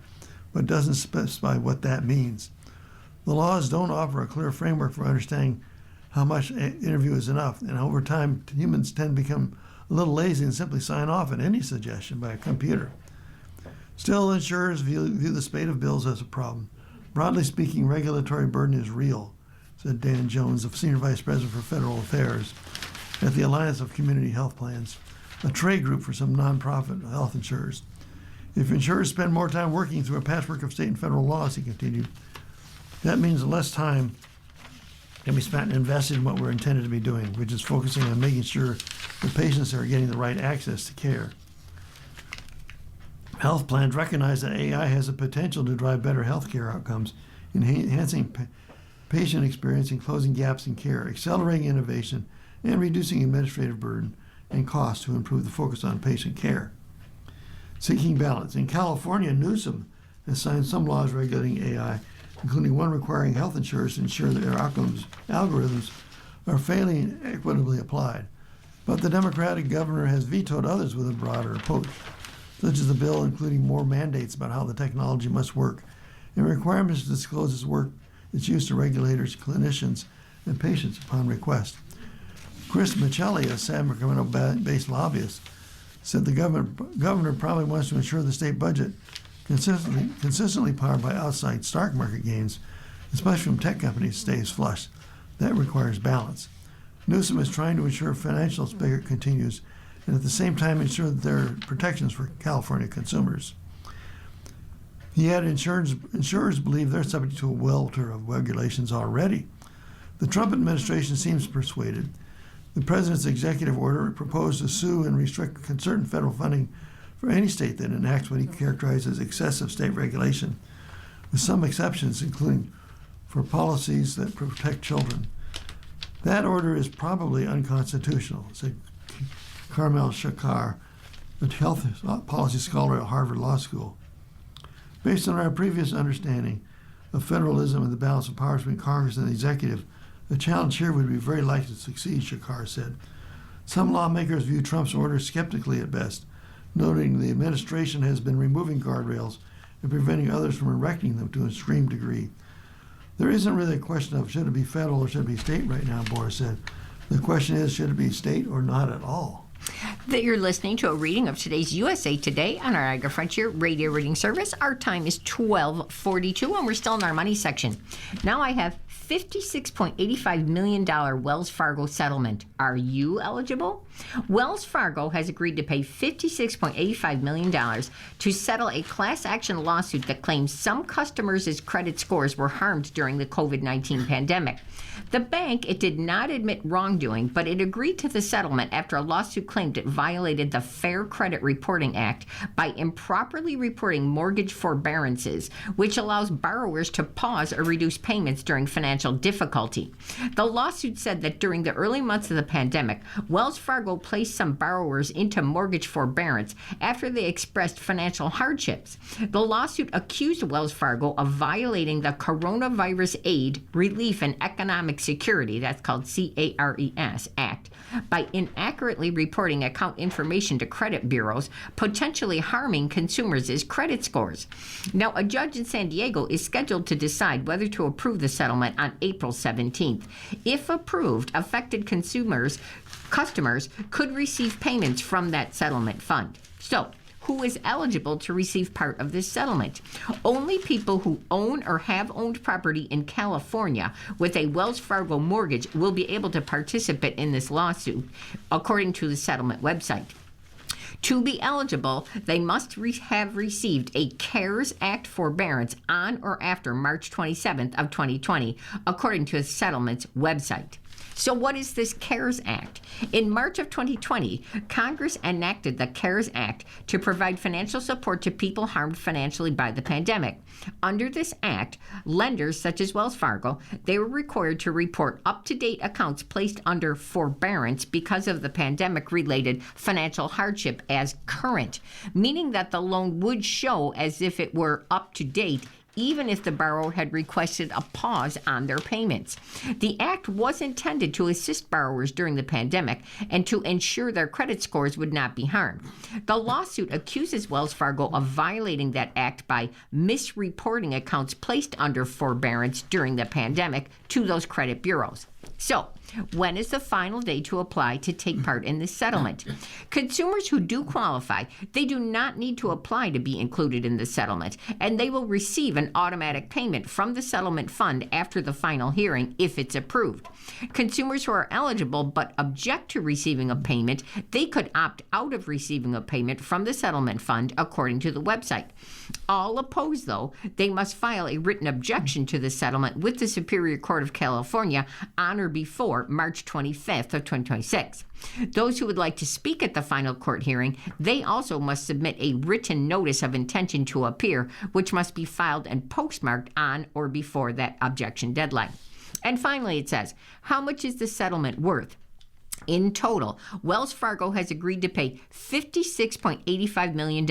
but doesn't specify what that means. The laws don't offer a clear framework for understanding how much interview is enough, and over time, humans tend to become a little lazy and simply sign off on any suggestion by a computer. Still, insurers view the spate of bills as a problem. Broadly speaking, regulatory burden is real, said Dan Jones, the Senior Vice President for Federal Affairs at the Alliance of Community Health Plans, a trade group for some nonprofit health insurers. If insurers spend more time working through a patchwork of state and federal laws, he continued, that means less time can be spent and invested in what we're intended to be doing, which is focusing on making sure the patients are getting the right access to care. Health plans recognize that AI has the potential to drive better health care outcomes, enhancing patient experience and closing gaps in care, accelerating innovation, and reducing administrative burden and costs to improve the focus on patient care. Seeking balance. In California, Newsom has signed some laws regulating AI, including one requiring health insurers to ensure that their algorithms are fairly and equitably applied. But the Democratic governor has vetoed others with a broader approach, such as the bill including more mandates about how the technology must work and requirements to disclose its use to regulators, clinicians, and patients upon request. Chris Michelli, a San Bernardino-based lobbyist, said the governor probably wants to ensure the state budget consistently powered by outside stock market gains, especially from tech companies, stays flush. That requires balance. Newsom is trying to ensure financial spigot continues and at the same time ensure that there are protections for California consumers. He added insurers believe they're subject to a welter of regulations already. The Trump administration seems persuaded. The president's executive order proposed to sue and restrict certain federal funding for any state that enacts what he characterized as excessive state regulation, with some exceptions, including for policies that protect children. That order is probably unconstitutional, said Carmel Shakar, a health policy scholar at Harvard Law School. Based on our previous understanding of federalism and the balance of powers between Congress and the executive, the challenge here would be very likely to succeed, Shakar said. Some lawmakers view Trump's order skeptically at best, noting the administration has been removing guardrails and preventing others from erecting them to a extreme degree. There isn't really a question of should it be federal or should it be state right now, Boris said. The question is, should it be state or not at all? That you're listening to a reading of today's USA Today on our AgriFrontier radio reading service. Our time is 12:42, and we're still in our money section. Now I have $56.85 million Wells Fargo settlement. Are you eligible? Wells Fargo has agreed to pay $56.85 million to settle a class action lawsuit that claims some customers' credit scores were harmed during the COVID-19 pandemic. The bank, it did not admit wrongdoing, but it agreed to the settlement after a lawsuit claimed it violated the Fair Credit Reporting Act by improperly reporting mortgage forbearances, which allows borrowers to pause or reduce payments during financial difficulty. The lawsuit said that during the early months of the pandemic, Wells Fargo placed some borrowers into mortgage forbearance after they expressed financial hardships. The lawsuit accused Wells Fargo of violating the Coronavirus Aid, Relief, and Economic Security, that's called CARES Act, by inaccurately reporting account information to credit bureaus, potentially harming consumers' credit scores. Now, a judge in San Diego is scheduled to decide whether to approve the settlement on April 17th. If approved, affected customers could receive payments from that settlement fund. So, who is eligible to receive part of this settlement? Only people who own or have owned property in California with a Wells Fargo mortgage will be able to participate in this lawsuit, according to the settlement website. To be eligible, they must have received a CARES Act forbearance on or after March 27th of 2020, according to the settlement's website. So what is this CARES Act? In March of 2020, Congress enacted the CARES Act to provide financial support to people harmed financially by the pandemic. Under this act, lenders such as Wells Fargo, they were required to report up-to-date accounts placed under forbearance because of the pandemic-related financial hardship as current, meaning that the loan would show as if it were up to date even if the borrower had requested a pause on their payments. The act was intended to assist borrowers during the pandemic and to ensure their credit scores would not be harmed. The lawsuit accuses Wells Fargo of violating that act by misreporting accounts placed under forbearance during the pandemic to those credit bureaus. So, when is the final day to apply to take part in this settlement? Consumers who do qualify, they do not need to apply to be included in the settlement, and they will receive an automatic payment from the settlement fund after the final hearing if it's approved. Consumers who are eligible but object to receiving a payment, they could opt out of receiving a payment from the settlement fund according to the website. All opposed, though, they must file a written objection to the settlement with the Superior Court of California on or before March 25th of 2026. Those who would like to speak at the final court hearing, they also must submit a written notice of intention to appear, which must be filed and postmarked on or before that objection deadline. And finally, it says, how much is the settlement worth? In total, Wells Fargo has agreed to pay $56.85 million.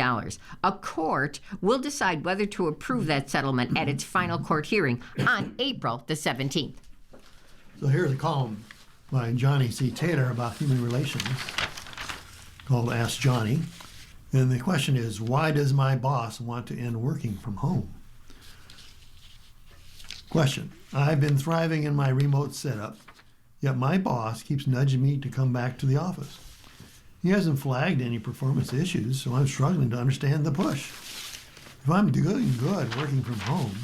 A court will decide whether to approve that settlement at its final court hearing on April the 17th. So here's a column by Johnny C. Taylor about human relations called Ask Johnny. And the question is, why does my boss want to end working from home? Question, I've been thriving in my remote setup, yet my boss keeps nudging me to come back to the office. He hasn't flagged any performance issues, so I'm struggling to understand the push. If I'm doing good working from home,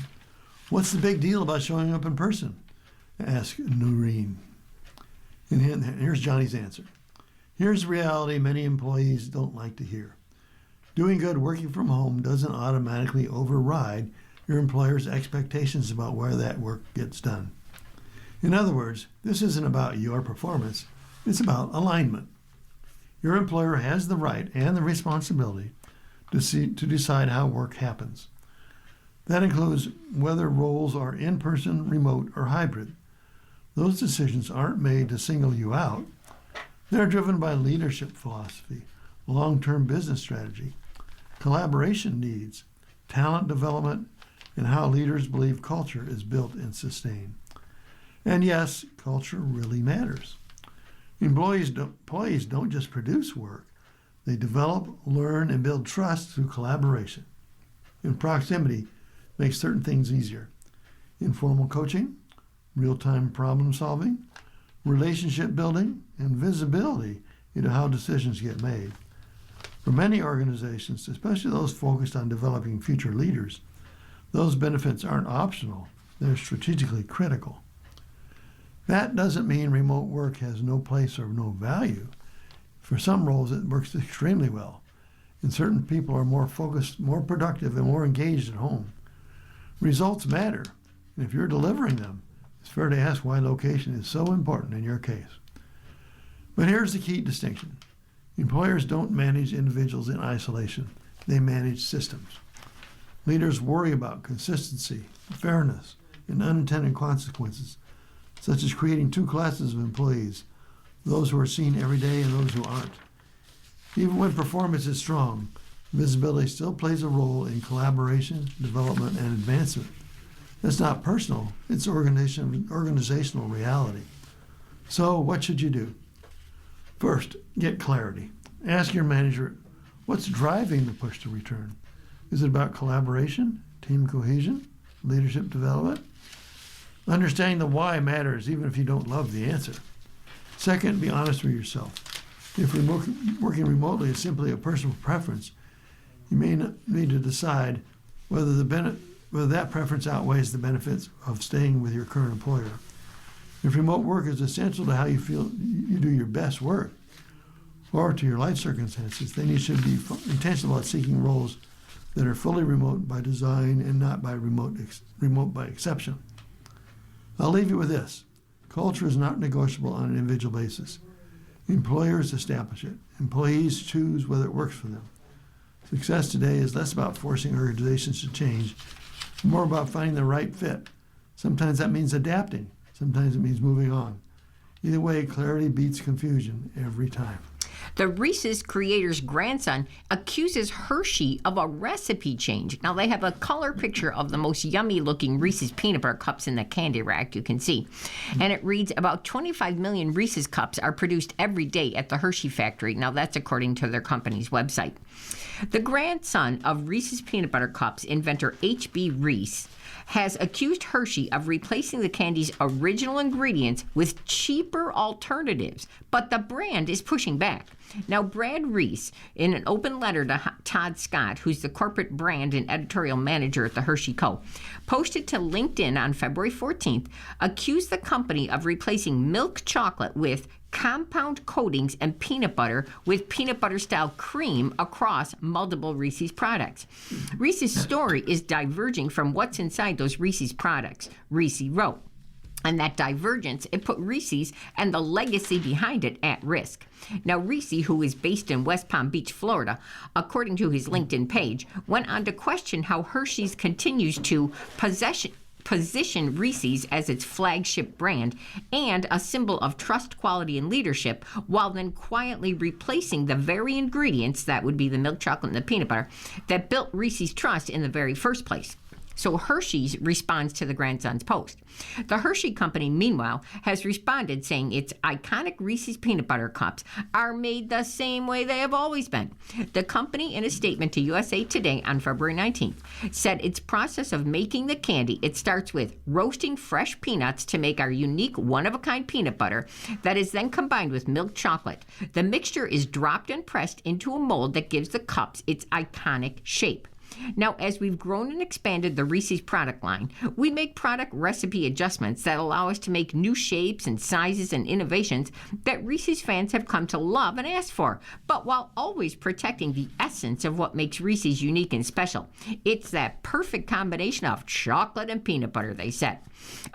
what's the big deal about showing up in person? Asked Noreen. And here's Johnny's answer. Here's the reality many employees don't like to hear. Doing good working from home doesn't automatically override your employer's expectations about where that work gets done. In other words, this isn't about your performance, it's about alignment. Your employer has the right and the responsibility to decide how work happens. That includes whether roles are in-person, remote, or hybrid. Those decisions aren't made to single you out. They're driven by leadership philosophy, long-term business strategy, collaboration needs, talent development, and how leaders believe culture is built and sustained. And yes, culture really matters. Employees don't just produce work. They develop, learn, and build trust through collaboration. And proximity makes certain things easier. Informal coaching, real-time problem solving, relationship building, and visibility into how decisions get made. For many organizations, especially those focused on developing future leaders, those benefits aren't optional, they're strategically critical. That doesn't mean remote work has no place or no value. For some roles, it works extremely well, and certain people are more focused, more productive, and more engaged at home. Results matter, and if you're delivering them, it's fair to ask why location is so important in your case. But here's the key distinction. Employers don't manage individuals in isolation. They manage systems. Leaders worry about consistency, fairness, and unintended consequences, such as creating two classes of employees, those who are seen every day and those who aren't. Even when performance is strong, visibility still plays a role in collaboration, development, and advancement. That's not personal, it's organizational reality. So what should you do? First, get clarity. Ask your manager, what's driving the push to return? Is it about collaboration, team cohesion, leadership development? Understanding the why matters even if you don't love the answer. Second, be honest with yourself. If working remotely is simply a personal preference, you may need to decide whether that preference outweighs the benefits of staying with your current employer. If remote work is essential to how you feel you do your best work, or to your life circumstances, then you should be intentional about seeking roles that are fully remote by design and not by remote by exception. I'll leave you with this. Culture is not negotiable on an individual basis. Employers establish it. Employees choose whether it works for them. Success today is less about forcing organizations to change, more about finding the right fit. Sometimes that means adapting. Sometimes it means moving on. Either way, clarity beats confusion every time. The Reese's creator's grandson accuses Hershey of a recipe change. Now, they have a color picture of the most yummy-looking Reese's peanut butter cups in the candy rack, you can see. And it reads, about 25 million Reese's cups are produced every day at the Hershey factory. Now, that's according to their company's website. The grandson of Reese's peanut butter cups inventor H.B. Reese has accused Hershey of replacing the candy's original ingredients with cheaper alternatives, but the brand is pushing back. Now, Brad Reese, in an open letter to Todd Scott, who's the corporate brand and editorial manager at the Hershey Co., posted to LinkedIn on February 14th, accused the company of replacing milk chocolate with compound coatings and peanut butter with peanut butter style cream across multiple Reese's products. Reese's story is diverging from what's inside those Reese's products, Reese wrote. And that divergence, it put Reese's and the legacy behind it at risk. Now, Reese, who is based in West Palm Beach, Florida, according to his LinkedIn page, went on to question how Hershey's continues to position Reese's as its flagship brand and a symbol of trust, quality, and leadership, while then quietly replacing the very ingredients, that would be the milk chocolate and the peanut butter, that built Reese's trust in the very first place. So Hershey's responds to the grandson's post. The Hershey Company, meanwhile, has responded saying its iconic Reese's peanut butter cups are made the same way they have always been. The company, in a statement to USA Today on February 19th, said its process of making the candy, it starts with roasting fresh peanuts to make our unique one-of-a-kind peanut butter that is then combined with milk chocolate. The mixture is dropped and pressed into a mold that gives the cups its iconic shape. Now, as we've grown and expanded the Reese's product line, we make product recipe adjustments that allow us to make new shapes and sizes and innovations that Reese's fans have come to love and ask for, but while always protecting the essence of what makes Reese's unique and special. It's that perfect combination of chocolate and peanut butter, they said.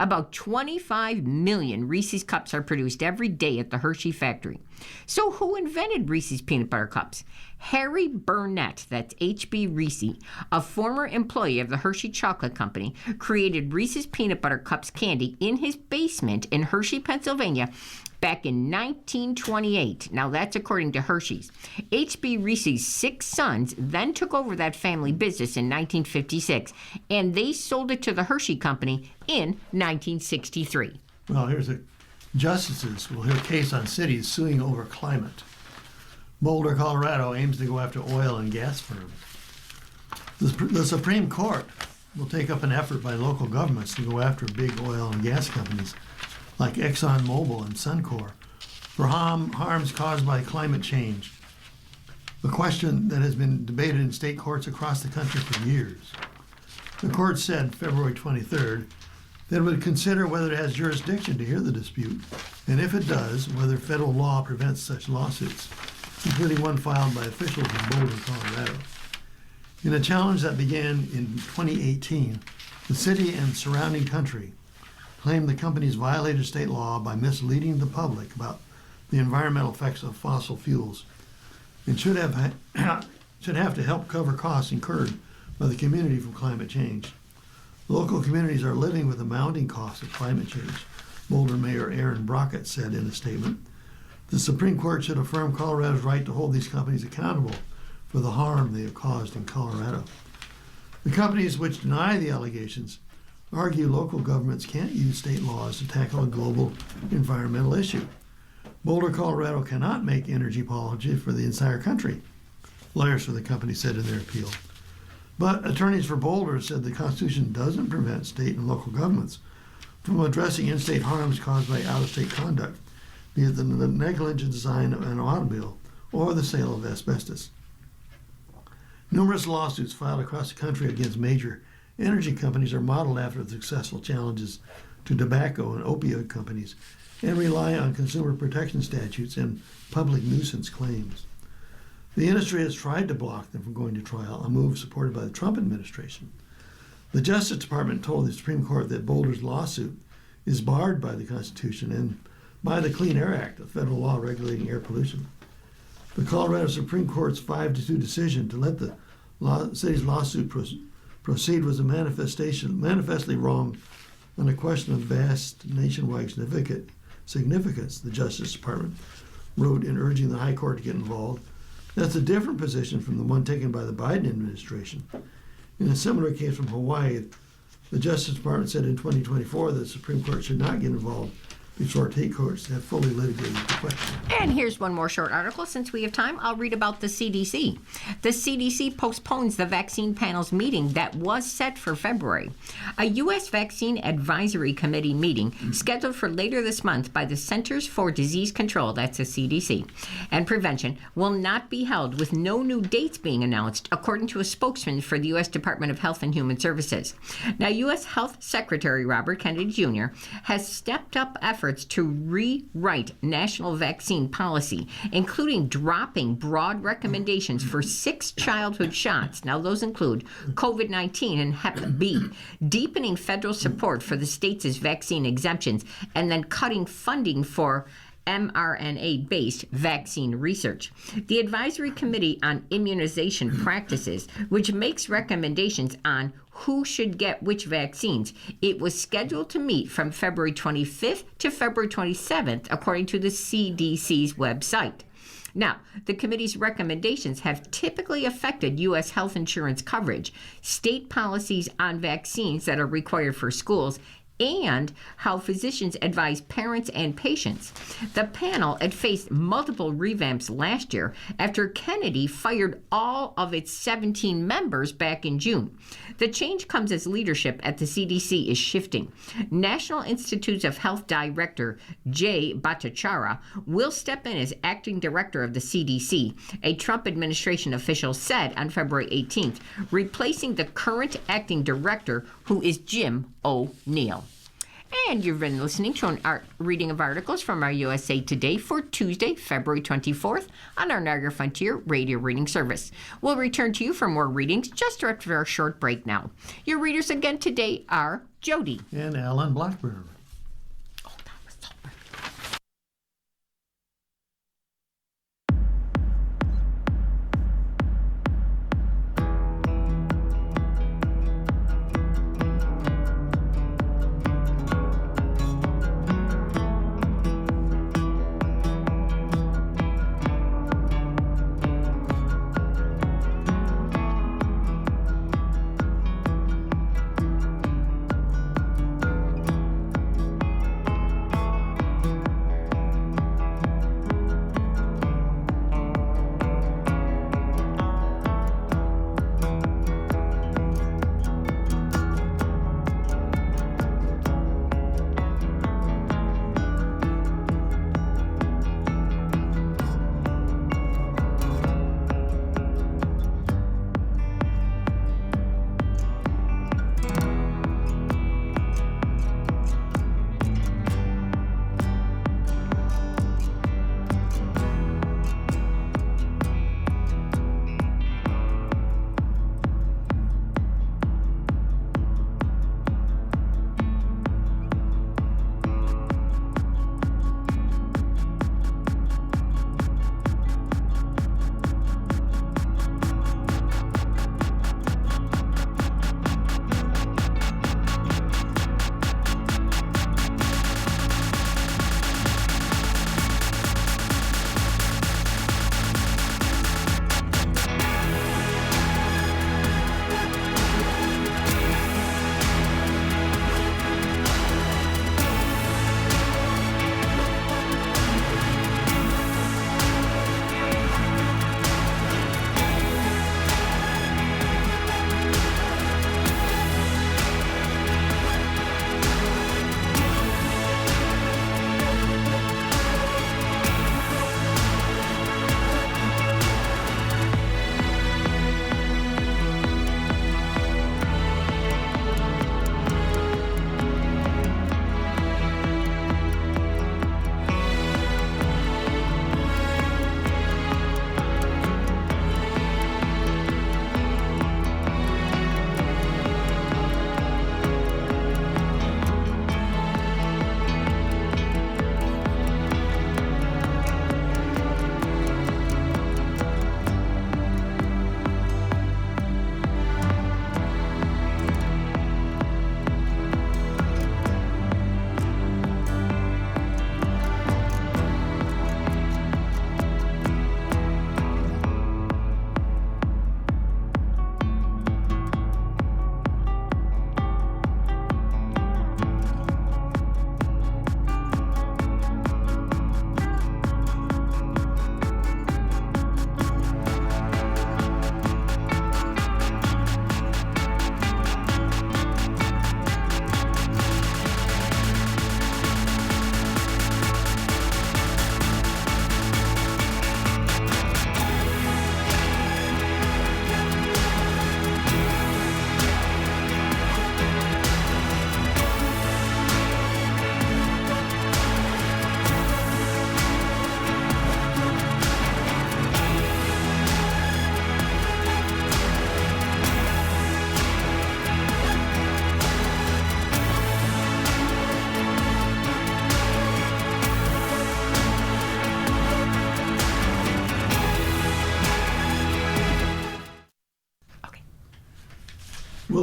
About 25 million Reese's cups are produced every day at the Hershey factory. So who invented Reese's peanut butter cups? Harry Burnett, that's H.B. Reese, a former employee of the Hershey Chocolate Company, created Reese's peanut butter cups candy in his basement in Hershey, Pennsylvania, back in 1928. Now, that's according to Hershey's. H.B. Reese's 6 sons then took over that family business in 1956, and they sold it to the Hershey Company in 1963. Well, justices will hear case on cities suing over climate. Boulder, Colorado aims to go after oil and gas firms. The Supreme Court will take up an effort by local governments to go after big oil and gas companies like ExxonMobil and Suncor for harms caused by climate change, a question that has been debated in state courts across the country for years. The court said February 23rd that it would consider whether it has jurisdiction to hear the dispute, and if it does, whether federal law prevents such lawsuits, including one filed by officials in Boulder, Colorado. In a challenge that began in 2018, the city and surrounding country claimed the companies violated state law by misleading the public about the environmental effects of fossil fuels and should have to help cover costs incurred by the community from climate change. Local communities are living with the mounting costs of climate change, Boulder Mayor Aaron Brockett said in a statement. The Supreme Court should affirm Colorado's right to hold these companies accountable for the harm they have caused in Colorado. The companies which deny the allegations argue local governments can't use state laws to tackle a global environmental issue. Boulder, Colorado cannot make energy policy for the entire country, lawyers for the company said in their appeal. But attorneys for Boulder said the Constitution doesn't prevent state and local governments from addressing in-state harms caused by out-of-state conduct, be it the negligent design of an automobile or the sale of asbestos. Numerous lawsuits filed across the country against major energy companies are modeled after the successful challenges to tobacco and opioid companies and rely on consumer protection statutes and public nuisance claims. The industry has tried to block them from going to trial, a move supported by the Trump administration. The Justice Department told the Supreme Court that Boulder's lawsuit is barred by the Constitution and by the Clean Air Act, a federal law regulating air pollution. The Colorado Supreme Court's 5-2 decision to let the city's lawsuit proceed was a manifestly wrong on a question of vast nationwide significance, the Justice Department wrote in urging the High Court to get involved. That's a different position from the one taken by the Biden administration. In a similar case from Hawaii, the Justice Department said in 2024 that the Supreme Court should not get involved before state courts have fully litigated the question. And here's one more short article. Since we have time, I'll read about the CDC. The CDC postpones the vaccine panel's meeting that was set for February. A U.S. Vaccine Advisory Committee meeting scheduled for later this month by the Centers for Disease Control, that's the CDC, and Prevention will not be held with no new dates being announced, according to a spokesman for the U.S. Department of Health and Human Services. Now, U.S. Health Secretary Robert Kennedy Jr. has stepped up efforts to rewrite national vaccine policy, including dropping broad recommendations for 6 childhood shots. Now, those include COVID-19 and Hep B, deepening federal support for the states' vaccine exemptions, and then cutting funding for mRNA-based vaccine research. The Advisory Committee on Immunization Practices, which makes recommendations on who should get which vaccines, it was scheduled to meet from February 25th to February 27th, according to the CDC's website. Now, the committee's recommendations have typically affected U.S. health insurance coverage, state policies on vaccines that are required for schools, and how physicians advise parents and patients. The panel had faced multiple revamps last year after Kennedy fired all of its 17 members back in June. The change comes as leadership at the CDC is shifting. National Institutes of Health Director Jay Bhattacharya will step in as acting director of the CDC, a Trump administration official said on February 18th, replacing the current acting director, who is Jim O'Neill. And you've been listening to an reading of articles from our USA Today for Tuesday, February 24th on our Niagara Frontier Radio Reading Service. We'll return to you for more readings just after our short break now. Your readers again today are Jody and Alan Blackburn.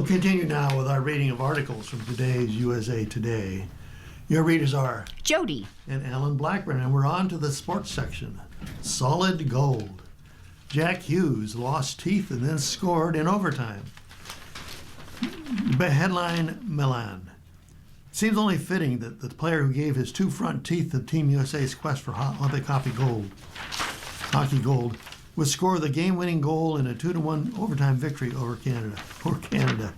We'll continue now with our reading of articles from today's USA Today. Your readers are Jody. and Alan Blackburn, and we're on to the sports section. Solid gold. Jack Hughes lost teeth and then scored in overtime. Headline Milan. Seems only fitting that the player who gave his two front teeth to Team USA's quest for Olympic hockey gold would score the game-winning goal in a 2-1 overtime victory over Canada.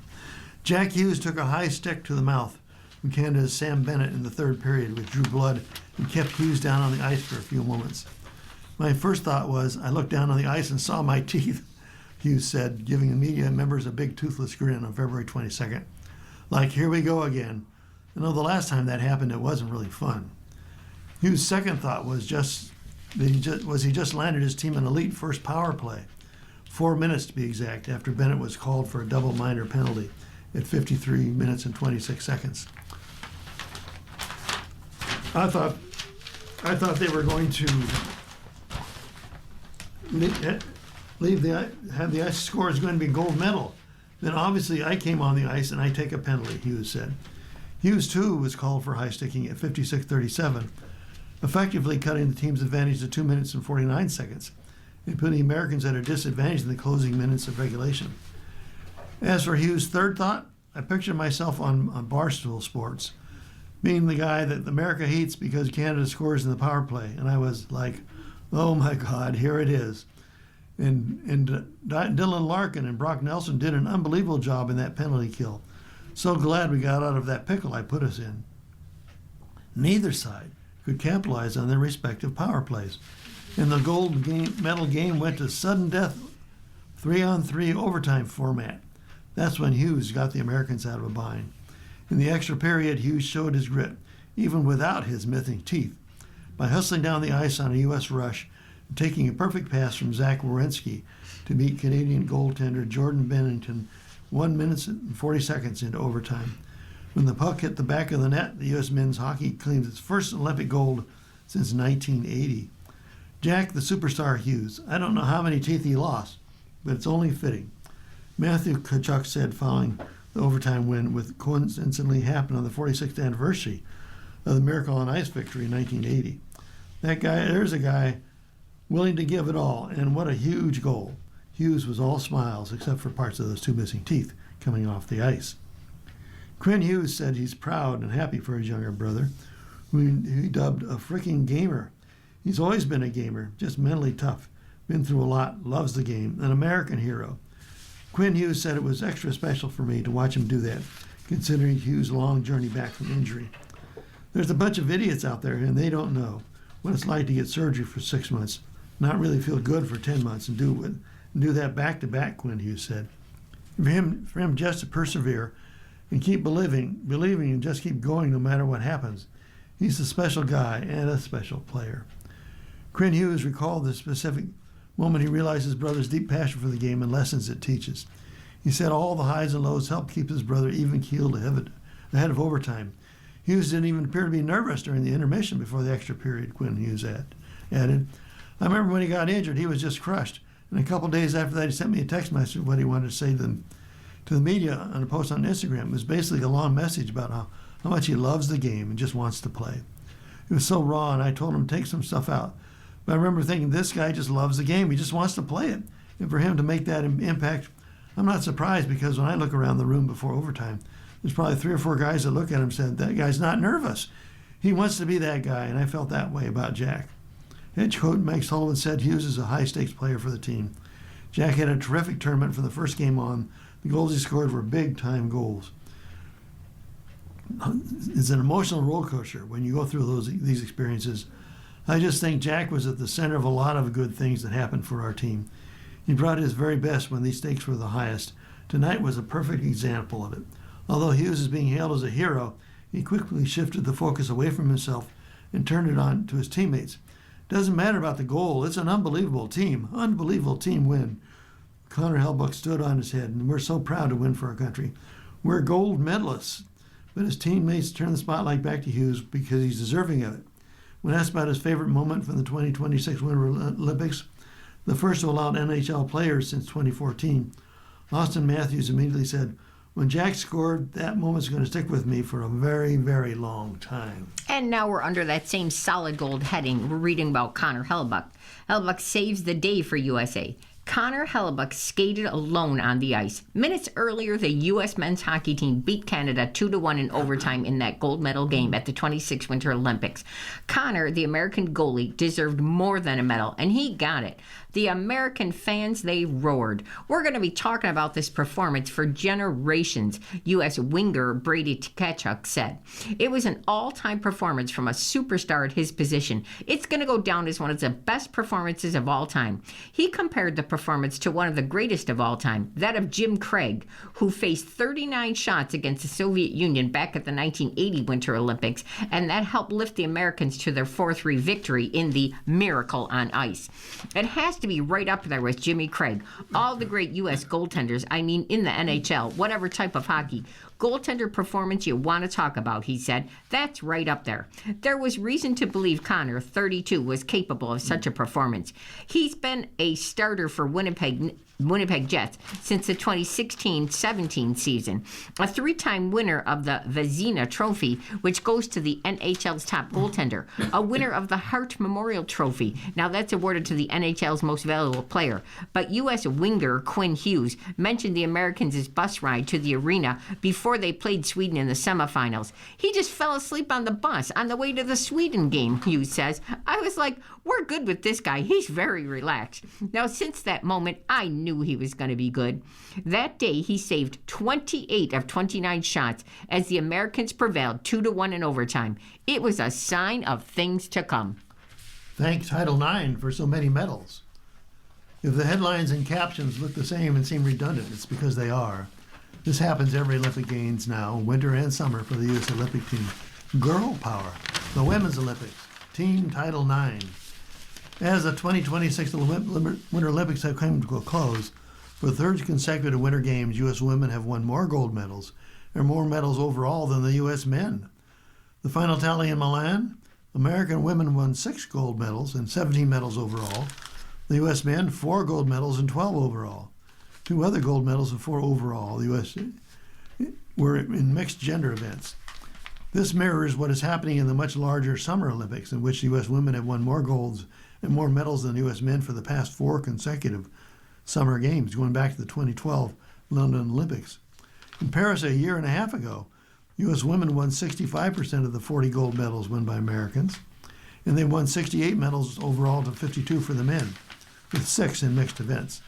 Jack Hughes took a high stick to the mouth from Canada's Sam Bennett in the third period, which drew blood and kept Hughes down on the ice for a few moments. My first thought was, I looked down on the ice and saw my teeth, Hughes said, giving the media members a big toothless grin on February 22nd. Like, here we go again. I know the last time that happened, it wasn't really fun. Hughes' second thought was he just landed his team an elite first power play, 4 minutes to be exact, after Bennett was called for a double minor penalty at 53 minutes and 26 seconds. I thought they were going to have the ice score is going to be gold medal. Then obviously I came on the ice and I take a penalty, Hughes said. Hughes too was called for high sticking at 56:37, effectively cutting the team's advantage to 2 minutes and 49 seconds, and putting the Americans at a disadvantage in the closing minutes of regulation. As for Hughes' third thought, I pictured myself on Barstool Sports, being the guy that America hates because Canada scores in the power play, and I was like, oh my God, here it is. And Dylan Larkin and Brock Nelson did an unbelievable job in that penalty kill. So glad we got out of that pickle I put us in. Neither side could capitalize on their respective power plays, and the gold medal game went to sudden death, 3-on-3 overtime format. That's when Hughes got the Americans out of a bind. In the extra period, Hughes showed his grit, even without his missing teeth, by hustling down the ice on a U.S. rush and taking a perfect pass from Zach Werenski to beat Canadian goaltender Jordan Bennington 1 minute and 40 seconds into overtime. When the puck hit the back of the net, the U.S. men's hockey claimed its first Olympic gold since 1980. Jack the Superstar Hughes. I don't know how many teeth he lost, but it's only fitting. Matthew Tkachuk said following the overtime win, which coincidentally happened on the 46th anniversary of the Miracle on Ice victory in 1980. There's a guy willing to give it all, and what a huge goal. Hughes was all smiles except for parts of those two missing teeth coming off the ice. Quinn Hughes said he's proud and happy for his younger brother, who he dubbed a freaking gamer. He's always been a gamer, just mentally tough, been through a lot, loves the game, an American hero. Quinn Hughes said it was extra special for me to watch him do that, considering Hughes' long journey back from injury. There's a bunch of idiots out there, and they don't know what it's like to get surgery for 6 months, not really feel good for 10 months, and do that back-to-back, Quinn Hughes said. For him just to persevere and keep believing and just keep going no matter what happens. He's a special guy and a special player. Quinn Hughes recalled the specific moment he realized his brother's deep passion for the game and lessons it teaches. He said all the highs and lows helped keep his brother even-keeled ahead of overtime. Hughes didn't even appear to be nervous during the intermission before the extra period, Quinn Hughes added. I remember when he got injured, he was just crushed. And a couple days after that, he sent me a text message of what he wanted to say to the media on a post on Instagram. It was basically a long message about how much he loves the game and just wants to play. It was so raw, and I told him to take some stuff out. But I remember thinking, this guy just loves the game. He just wants to play it. And for him to make that impact, I'm not surprised, because when I look around the room before overtime, there's probably 3 or 4 guys that look at him and said, that guy's not nervous. He wants to be that guy, and I felt that way about Jack. Head coach Mike Sullivan said Hughes is a high-stakes player for the team. Jack had a terrific tournament from the first game on. The goals he scored were big-time goals. It's an emotional roller coaster when you go through these experiences. I just think Jack was at the center of a lot of good things that happened for our team. He brought his very best when these stakes were the highest. Tonight was a perfect example of it. Although Hughes is being hailed as a hero, he quickly shifted the focus away from himself and turned it on to his teammates. Doesn't matter about the goal. It's an unbelievable team win. Connor Hellebuck stood on his head, and we're so proud to win for our country. We're gold medalists. But his teammates turned the spotlight back to Hughes because he's deserving of it. When asked about his favorite moment from the 2026 Winter Olympics, the first to allow NHL players since 2014, Austin Matthews immediately said, When Jack scored, that moment's going to stick with me for a very, very long time. And now we're under that same solid gold heading. We're reading about Connor Hellebuyck. Hellebuyck saves the day for USA. Connor Hellebuyck skated alone on the ice. Minutes earlier, the U.S. men's hockey team beat Canada 2-1 in overtime in that gold medal game at the 26 Winter Olympics. Connor, the American goalie, deserved more than a medal, and he got it. The American fans, they roared. We're going to be talking about this performance for generations, U.S. winger Brady Tkachuk said. It was an all-time performance from a superstar at his position. It's going to go down as one of the best performances of all time. He compared the performance to one of the greatest of all time, that of Jim Craig, who faced 39 shots against the Soviet Union back at the 1980 Winter Olympics, and that helped lift the Americans to their 4-3 victory in the Miracle on Ice. It has to be right up there with Jimmy Craig. All the great U.S. goaltenders, I mean in the NHL, whatever type of hockey, goaltender performance you want to talk about, he said. That's right up there. There was reason to believe Connor, 32, was capable of such a performance. He's been a starter for Winnipeg Jets since the 2016-17 season. A 3-time winner of the Vezina Trophy, which goes to the NHL's top goaltender. A winner of the Hart Memorial Trophy. Now that's awarded to the NHL's most valuable player. But U.S. winger Quinn Hughes mentioned the Americans' bus ride to the arena before they played Sweden in the semifinals. He just fell asleep on the bus on the way to the Sweden game, Hughes says. I was like, we're good with this guy. He's very relaxed. Now, since that moment, I knew he was going to be good. That day, he saved 28 of 29 shots as the Americans prevailed 2-1 in overtime. It was a sign of things to come. Thank Title IX for so many medals. If the headlines and captions look the same and seem redundant, it's because they are. This happens every Olympic Games now, winter and summer, for the U.S. Olympic team. Girl power, the Women's Olympics, Team Title IX. As the 2026 Winter Olympics have come to a close, for the third consecutive Winter Games, U.S. women have won more gold medals and more medals overall than the U.S. men. The final tally in Milan, American women won 6 gold medals and 17 medals overall. The U.S. men, 4 gold medals and 12 overall. 2 other gold medals and 4 overall. The U.S. were in mixed gender events. This mirrors what is happening in the much larger Summer Olympics, in which the U.S. women have won more golds and more medals than the U.S. men for the past 4 consecutive Summer Games, going back to the 2012 London Olympics. In Paris a year and a half ago, U.S. women won 65% of the 40 gold medals won by Americans, and they won 68 medals overall to 52 for the men, with 6 in mixed events.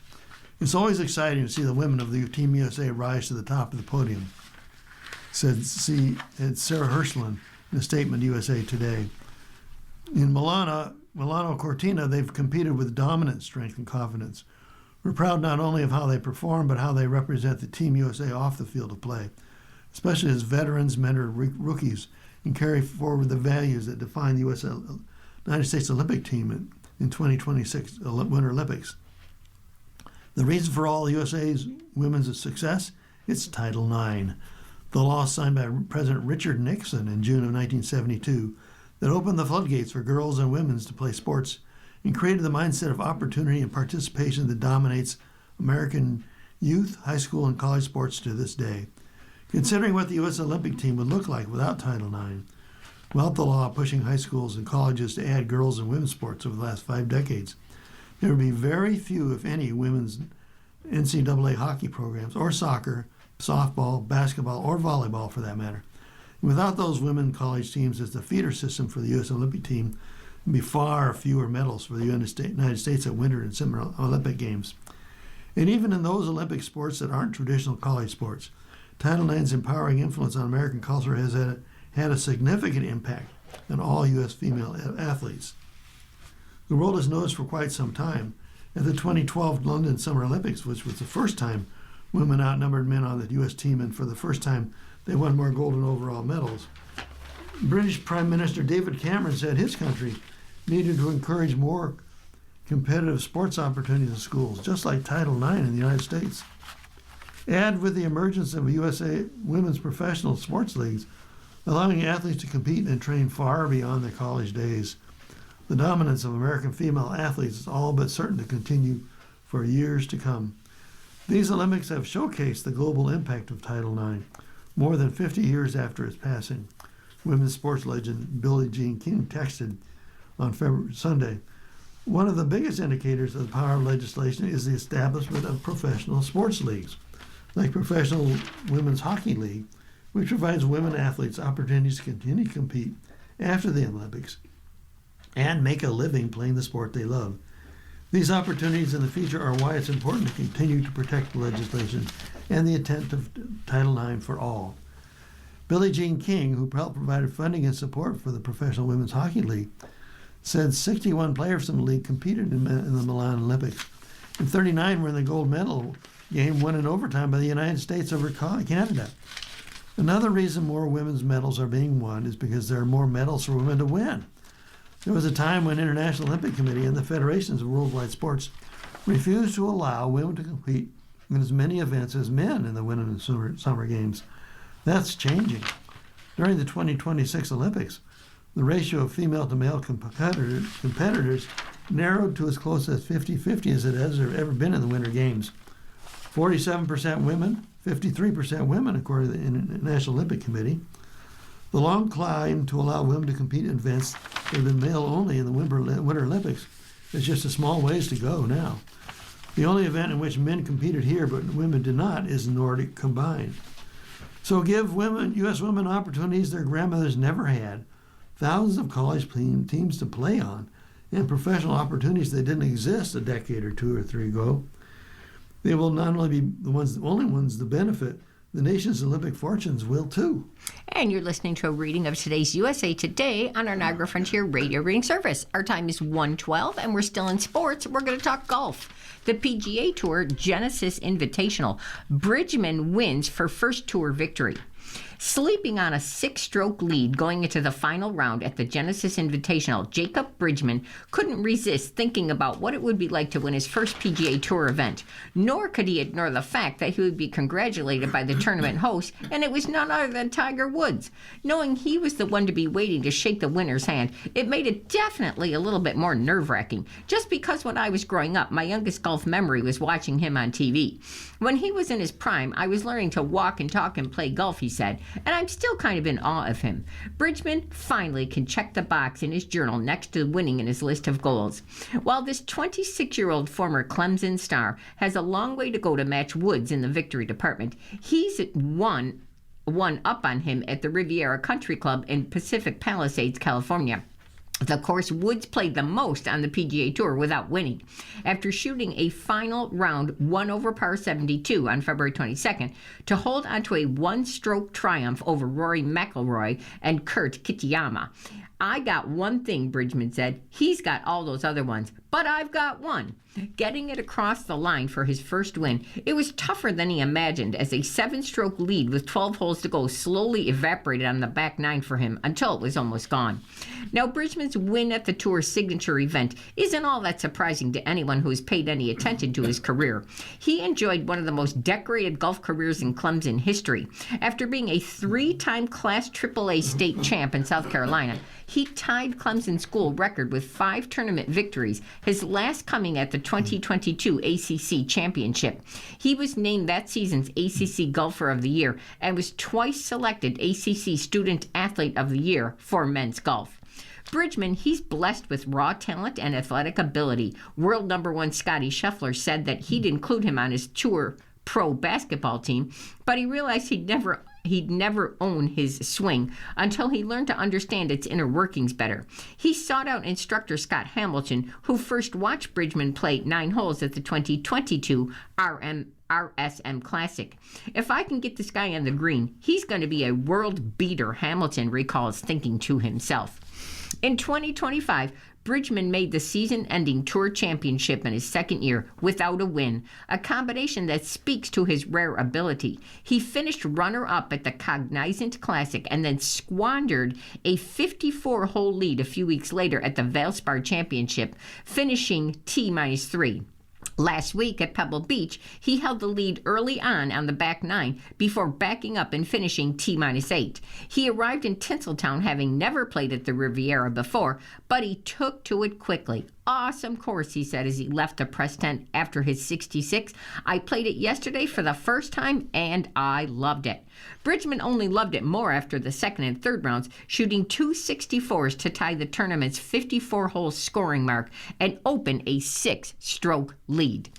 It's always exciting to see the women of the Team USA rise to the top of the podium, said Sarah Hirschland in a statement to USA Today. In Milano Cortina, they've competed with dominant strength and confidence. We're proud not only of how they perform, but how they represent the Team USA off the field of play, especially as veterans mentor rookies and carry forward the values that define the United States Olympic team in 2026 Winter Olympics. The reason for all USA's women's success? It's Title IX, the law signed by President Richard Nixon in June of 1972 that opened the floodgates for girls and women to play sports and created the mindset of opportunity and participation that dominates American youth, high school, and college sports to this day. Considering what the U.S. Olympic team would look like without Title IX, without the law pushing high schools and colleges to add girls and women's sports over the last 5 decades, there would be very few, if any, women's NCAA hockey programs, or soccer, softball, basketball, or volleyball for that matter. And without those women college teams as the feeder system for the U.S. Olympic team, there would be far fewer medals for the United States at Winter and Summer Olympic Games. And even in those Olympic sports that aren't traditional college sports, Title IX's empowering influence on American culture has had a significant impact on all U.S. female athletes. The world has noticed for quite some time at the 2012 London Summer Olympics, which was the first time women outnumbered men on the U.S. team, and for the first time they won more gold and overall medals. British Prime Minister David Cameron said his country needed to encourage more competitive sports opportunities in schools, just like Title IX in the United States. Add with the emergence of USA women's professional sports leagues, allowing athletes to compete and train far beyond their college days. The dominance of American female athletes is all but certain to continue for years to come. These Olympics have showcased the global impact of Title IX more than 50 years after its passing. Women's sports legend Billie Jean King texted on Sunday, "One of the biggest indicators of the power of legislation is the establishment of professional sports leagues, like Professional Women's Hockey League, which provides women athletes opportunities to continue to compete after the Olympics and make a living playing the sport they love. These opportunities in the future are why it's important to continue to protect the legislation and the intent of Title IX for all." Billie Jean King, who helped provide funding and support for the Professional Women's Hockey League, said 61 players from the league competed in the Milan Olympics, and 39 were in the gold medal game won in overtime by the United States over Canada. Another reason more women's medals are being won is because there are more medals for women to win. There was a time when International Olympic Committee and the federations of worldwide sports refused to allow women to compete in as many events as men in the Winter and Summer Games. That's changing. During the 2026 Olympics, the ratio of female to male competitors narrowed to as close as 50-50 as it has ever been in the Winter Games. 47% women, 53% women, according to the International Olympic Committee. The long climb to allow women to compete in events that have been male only in the Winter Olympics is just a small ways to go now. The only event in which men competed here but women did not is Nordic combined. So give U.S. women opportunities their grandmothers never had, thousands of college teams to play on, and professional opportunities that didn't exist a decade or two or three ago. They will not only be the only ones to benefit, the nation's Olympic fortunes will too. And you're listening to a reading of today's USA Today on our Niagara Frontier Radio Reading Service. Our time is 1:12, and we're still in sports. We're going to talk golf. The PGA Tour Genesis Invitational. Bridgman wins for first tour victory. Sleeping on a 6-stroke lead going into the final round at the Genesis Invitational, Jacob Bridgman couldn't resist thinking about what it would be like to win his first PGA Tour event. Nor could he ignore the fact that he would be congratulated by the tournament host, and it was none other than Tiger Woods. Knowing he was the one to be waiting to shake the winner's hand, it made it definitely a little bit more nerve-wracking, just because when I was growing up, my youngest golf memory was watching him on TV. When he was in his prime, I was learning to walk and talk and play golf, he said, and I'm still kind of in awe of him. Bridgman finally can check the box in his journal next to winning in his list of goals. While this 26-year-old former Clemson star has a long way to go to match Woods in the victory department, he's one up on him at the Riviera Country Club in Pacific Palisades, California. The course Woods played the most on the PGA Tour without winning. After shooting a final round 1 over par 72 on February 22nd to hold onto a one-stroke triumph over Rory McIlroy and Kurt Kitayama. "I got one thing," Bridgman said. "He's got all those other ones, but I've got one." Getting it across the line for his first win, it was tougher than he imagined as a 7-stroke lead with 12 holes to go slowly evaporated on the back 9 for him until it was almost gone. Now, Bridgman's win at the Tour's signature event isn't all that surprising to anyone who has paid any attention to his career. He enjoyed one of the most decorated golf careers in Clemson history. After being a 3-time Class AAA state champ in South Carolina, he tied Clemson's school record with 5 tournament victories, his last coming at the 2022 ACC Championship. He was named that season's ACC Golfer of the Year and was twice selected ACC Student Athlete of the Year for men's golf. Bridgman, he's blessed with raw talent and athletic ability. World number 1 Scottie Scheffler said that he'd include him on his tour pro basketball team, but he realized he'd never own his swing until he learned to understand its inner workings better. He sought out instructor Scott Hamilton, who first watched Bridgman play 9 holes at the 2022 RSM Classic. "If I can get this guy on the green, he's going to be a world beater," Hamilton recalls thinking to himself. In 2025, Bridgman made the season-ending Tour Championship in his second year without a win, a combination that speaks to his rare ability. He finished runner-up at the Cognizant Classic and then squandered a 54-hole lead a few weeks later at the Valspar Championship, finishing T-3. Last week at Pebble Beach, he held the lead early on the back 9 before backing up and finishing T-8. He arrived in Tinseltown having never played at the Riviera before, but he took to it quickly. awesome course, he said as he left the press tent after his 66. I played it yesterday for the first time, and I loved it. Bridgman only loved it more after the second and third rounds, shooting 264s to tie the tournament's 54-hole scoring mark and open a 6-stroke lead.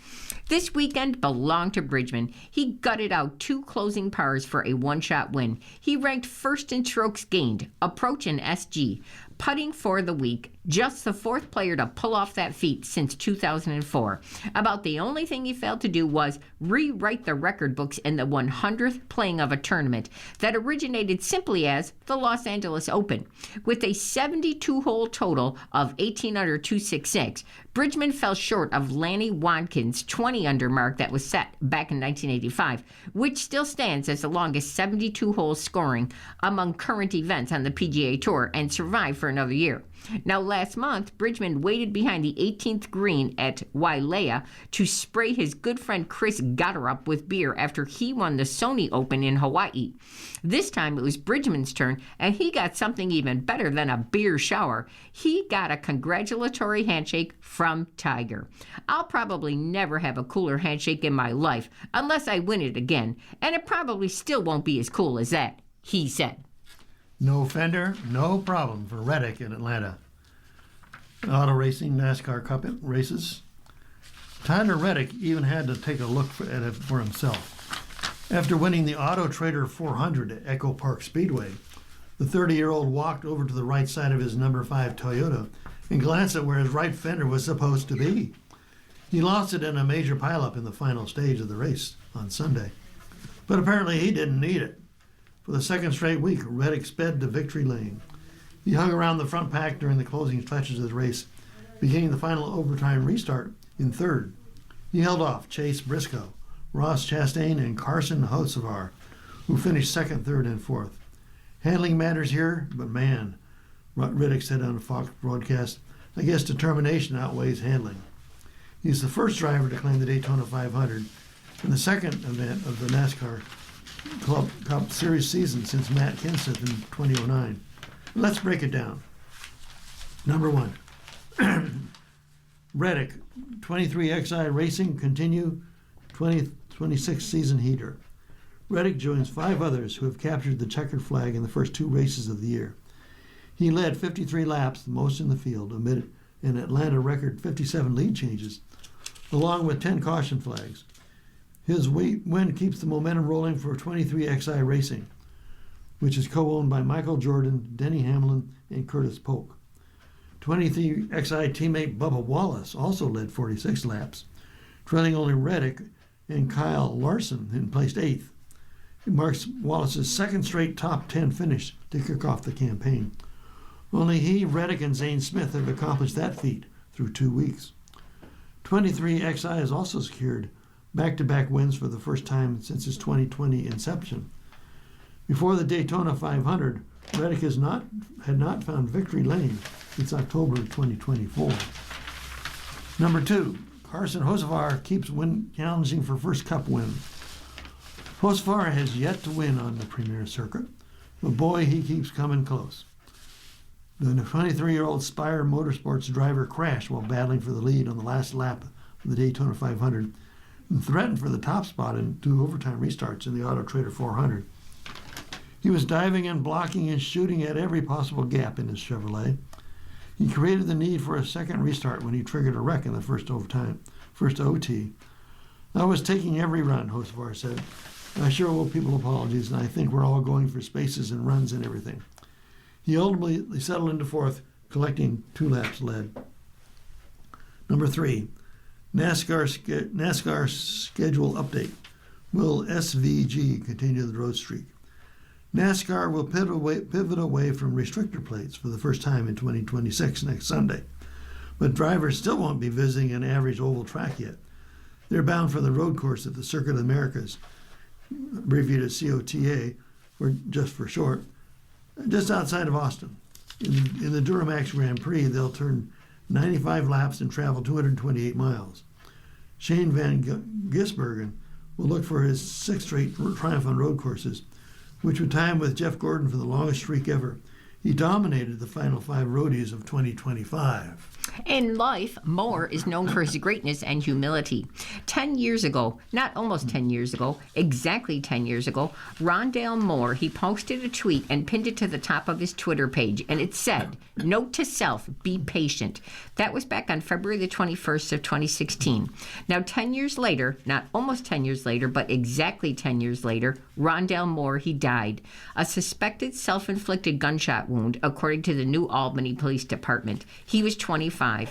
This weekend belonged to Bridgman. He gutted out 2 closing pars for a one-shot win. He ranked first in strokes gained, approach and SG. Putting for the week, just the 4th player to pull off that feat since 2004. About the only thing he failed to do was rewrite the record books in the 100th playing of a tournament that originated simply as the Los Angeles Open. With a 72-hole total of 18 under 266, Bridgman fell short of Lanny Wadkin's 20-under mark that was set back in 1985, which still stands as the longest 72-hole scoring among current events on the PGA Tour and survived for another year. Now, last month, Bridgman waited behind the 18th green at Wailea to spray his good friend Chris Gotterup with beer after he won the Sony Open in Hawaii. This time, it was Bridgman's turn, and he got something even better than a beer shower. He got a congratulatory handshake from Tiger. I'll probably never have a cooler handshake in my life unless I win it again, and it probably still won't be as cool as that, he said. No fender, no problem for Reddick in Atlanta. Auto racing, NASCAR Cup races. Tyler Reddick even had to take a look at it for himself. After winning the Auto Trader 400 at Echo Park Speedway, the 30-year-old walked over to the right side of his number 5 Toyota and glanced at where his right fender was supposed to be. He lost it in a major pileup in the final stage of the race on Sunday. But apparently he didn't need it. For the second straight week, Reddick sped to victory lane. He hung around the front pack during the closing stretches of the race, beginning the final overtime restart in third. He held off Chase Briscoe, Ross Chastain, and Carson Hocevar, who finished second, third, and fourth. Handling matters here, but man, Reddick said on a Fox broadcast, I guess determination outweighs handling. He's the first driver to claim the Daytona 500 and the second event of the NASCAR Club Cup Series season since Matt Kenseth in 2009. Let's break it down. Number 1, Reddick, 23XI Racing Continue 2026 season heater. Reddick joins 5 others who have captured the checkered flag in the first 2 races of the year. He led 53 laps, the most in the field, amid an Atlanta record 57 lead changes, along with 10 caution flags. His win keeps the momentum rolling for 23XI Racing, which is co-owned by Michael Jordan, Denny Hamlin, and Curtis Polk. 23XI teammate Bubba Wallace also led 46 laps, trailing only Reddick and Kyle Larson, who placed 8th. It marks Wallace's second straight top 10 finish to kick off the campaign. Only he, Reddick, and Zane Smith have accomplished that feat through 2 weeks. 23XI has also secured back-to-back wins for the first time since its 2020 inception. Before the Daytona 500, Reddick had not found victory lane since October 2024. Number 2, Carson Hocevar keeps challenging for first Cup win. Hocevar has yet to win on the Premier Circuit, but boy, he keeps coming close. The 23-year-old Spire Motorsports driver crashed while battling for the lead on the last lap of the Daytona 500 and threatened for the top spot in 2 overtime restarts in the Auto Trader 400. He was diving and blocking and shooting at every possible gap in his Chevrolet. He created the need for a second restart when he triggered a wreck in the first OT. I was taking every run, Hocevar said. I sure owe people apologies, and I think we're all going for spaces and runs and everything. He ultimately settled into 4th, collecting 2 laps led. Number 3, NASCAR schedule update. Will SVG continue the road streak? NASCAR will pivot away from restrictor plates for the first time in 2026 next Sunday. But drivers still won't be visiting an average oval track yet. They're bound for the road course at the Circuit of the Americas, abbreviated COTA, or just for short, just outside of Austin. In the Duramax Grand Prix, they'll turn 95 laps and travel 228 miles. Shane Van Gisbergen will look for his 6th straight triumph on road courses, which would tie him with Jeff Gordon for the longest streak ever. He dominated the final 5 roadies of 2025. In life, Moore is known for his greatness and humility. 10 years ago, not almost 10 years ago, exactly 10 years ago, Rondale Moore, he posted a tweet and pinned it to the top of his Twitter page, and it said, "Note to self, be patient." That was back on February the 21st of 2016. Now, 10 years later, not almost 10 years later, but exactly 10 years later, Rondale Moore, he died. A suspected self-inflicted gunshot wound, according to the New Albany Police Department. He was 25.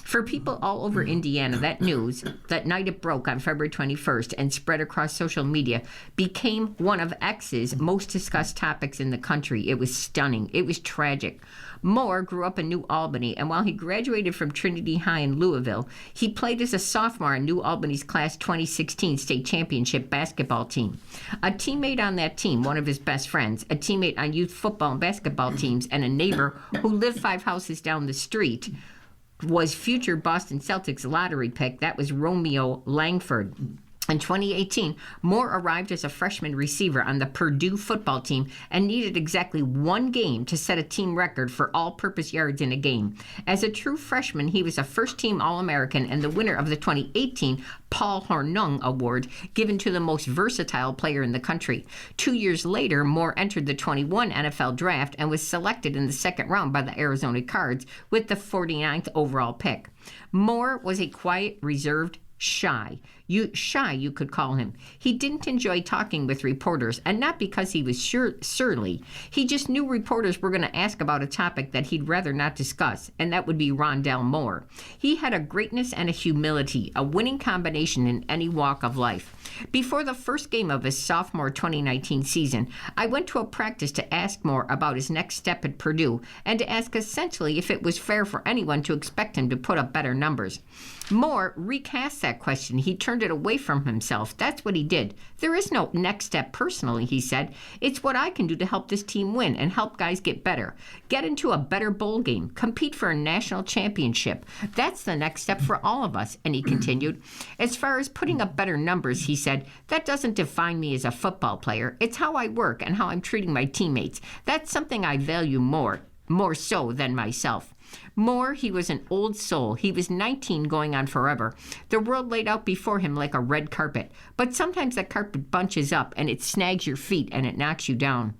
For people all over Indiana, that news, that night it broke on February 21st and spread across social media, became one of X's most discussed topics in the country. It was stunning. It was tragic. Moore grew up in New Albany, and while he graduated from Trinity High in Louisville, he played as a sophomore on New Albany's Class 2016 state championship basketball team. A teammate on that team, one of his best friends, a teammate on youth football and basketball teams, and a neighbor who lived 5 houses down the street, was future Boston Celtics lottery pick. That was Romeo Langford. In 2018, Moore arrived as a freshman receiver on the Purdue football team and needed exactly one game to set a team record for all-purpose yards in a game. As a true freshman, he was a first-team All-American and the winner of the 2018 Paul Hornung Award, given to the most versatile player in the country. 2 years later, Moore entered the 21 NFL draft and was selected in the second round by the Arizona Cards with the 49th overall pick. Moore was a quiet, reserved, shy, you could call him. He didn't enjoy talking with reporters, and not because he was surly. He just knew reporters were going to ask about a topic that he'd rather not discuss, and that would be Rondale Moore. He had a greatness and a humility, a winning combination in any walk of life. Before the first game of his sophomore 2019 season, I went to a practice to ask Moore about his next step at Purdue, and to ask essentially if it was fair for anyone to expect him to put up better numbers. Moore recast that question. He turned it away from himself. That's what he did. There is no next step personally, he said. It's what I can do to help this team win and help guys get better. Get into a better bowl game. Compete for a national championship. That's the next step for all of us. And he continued, as far as putting up better numbers, he said, that doesn't define me as a football player. It's how I work and how I'm treating my teammates. That's something I value more so than myself. Moore, he was an old soul. He was 19 going on forever. The world laid out before him like a red carpet. But sometimes that carpet bunches up and it snags your feet and it knocks you down.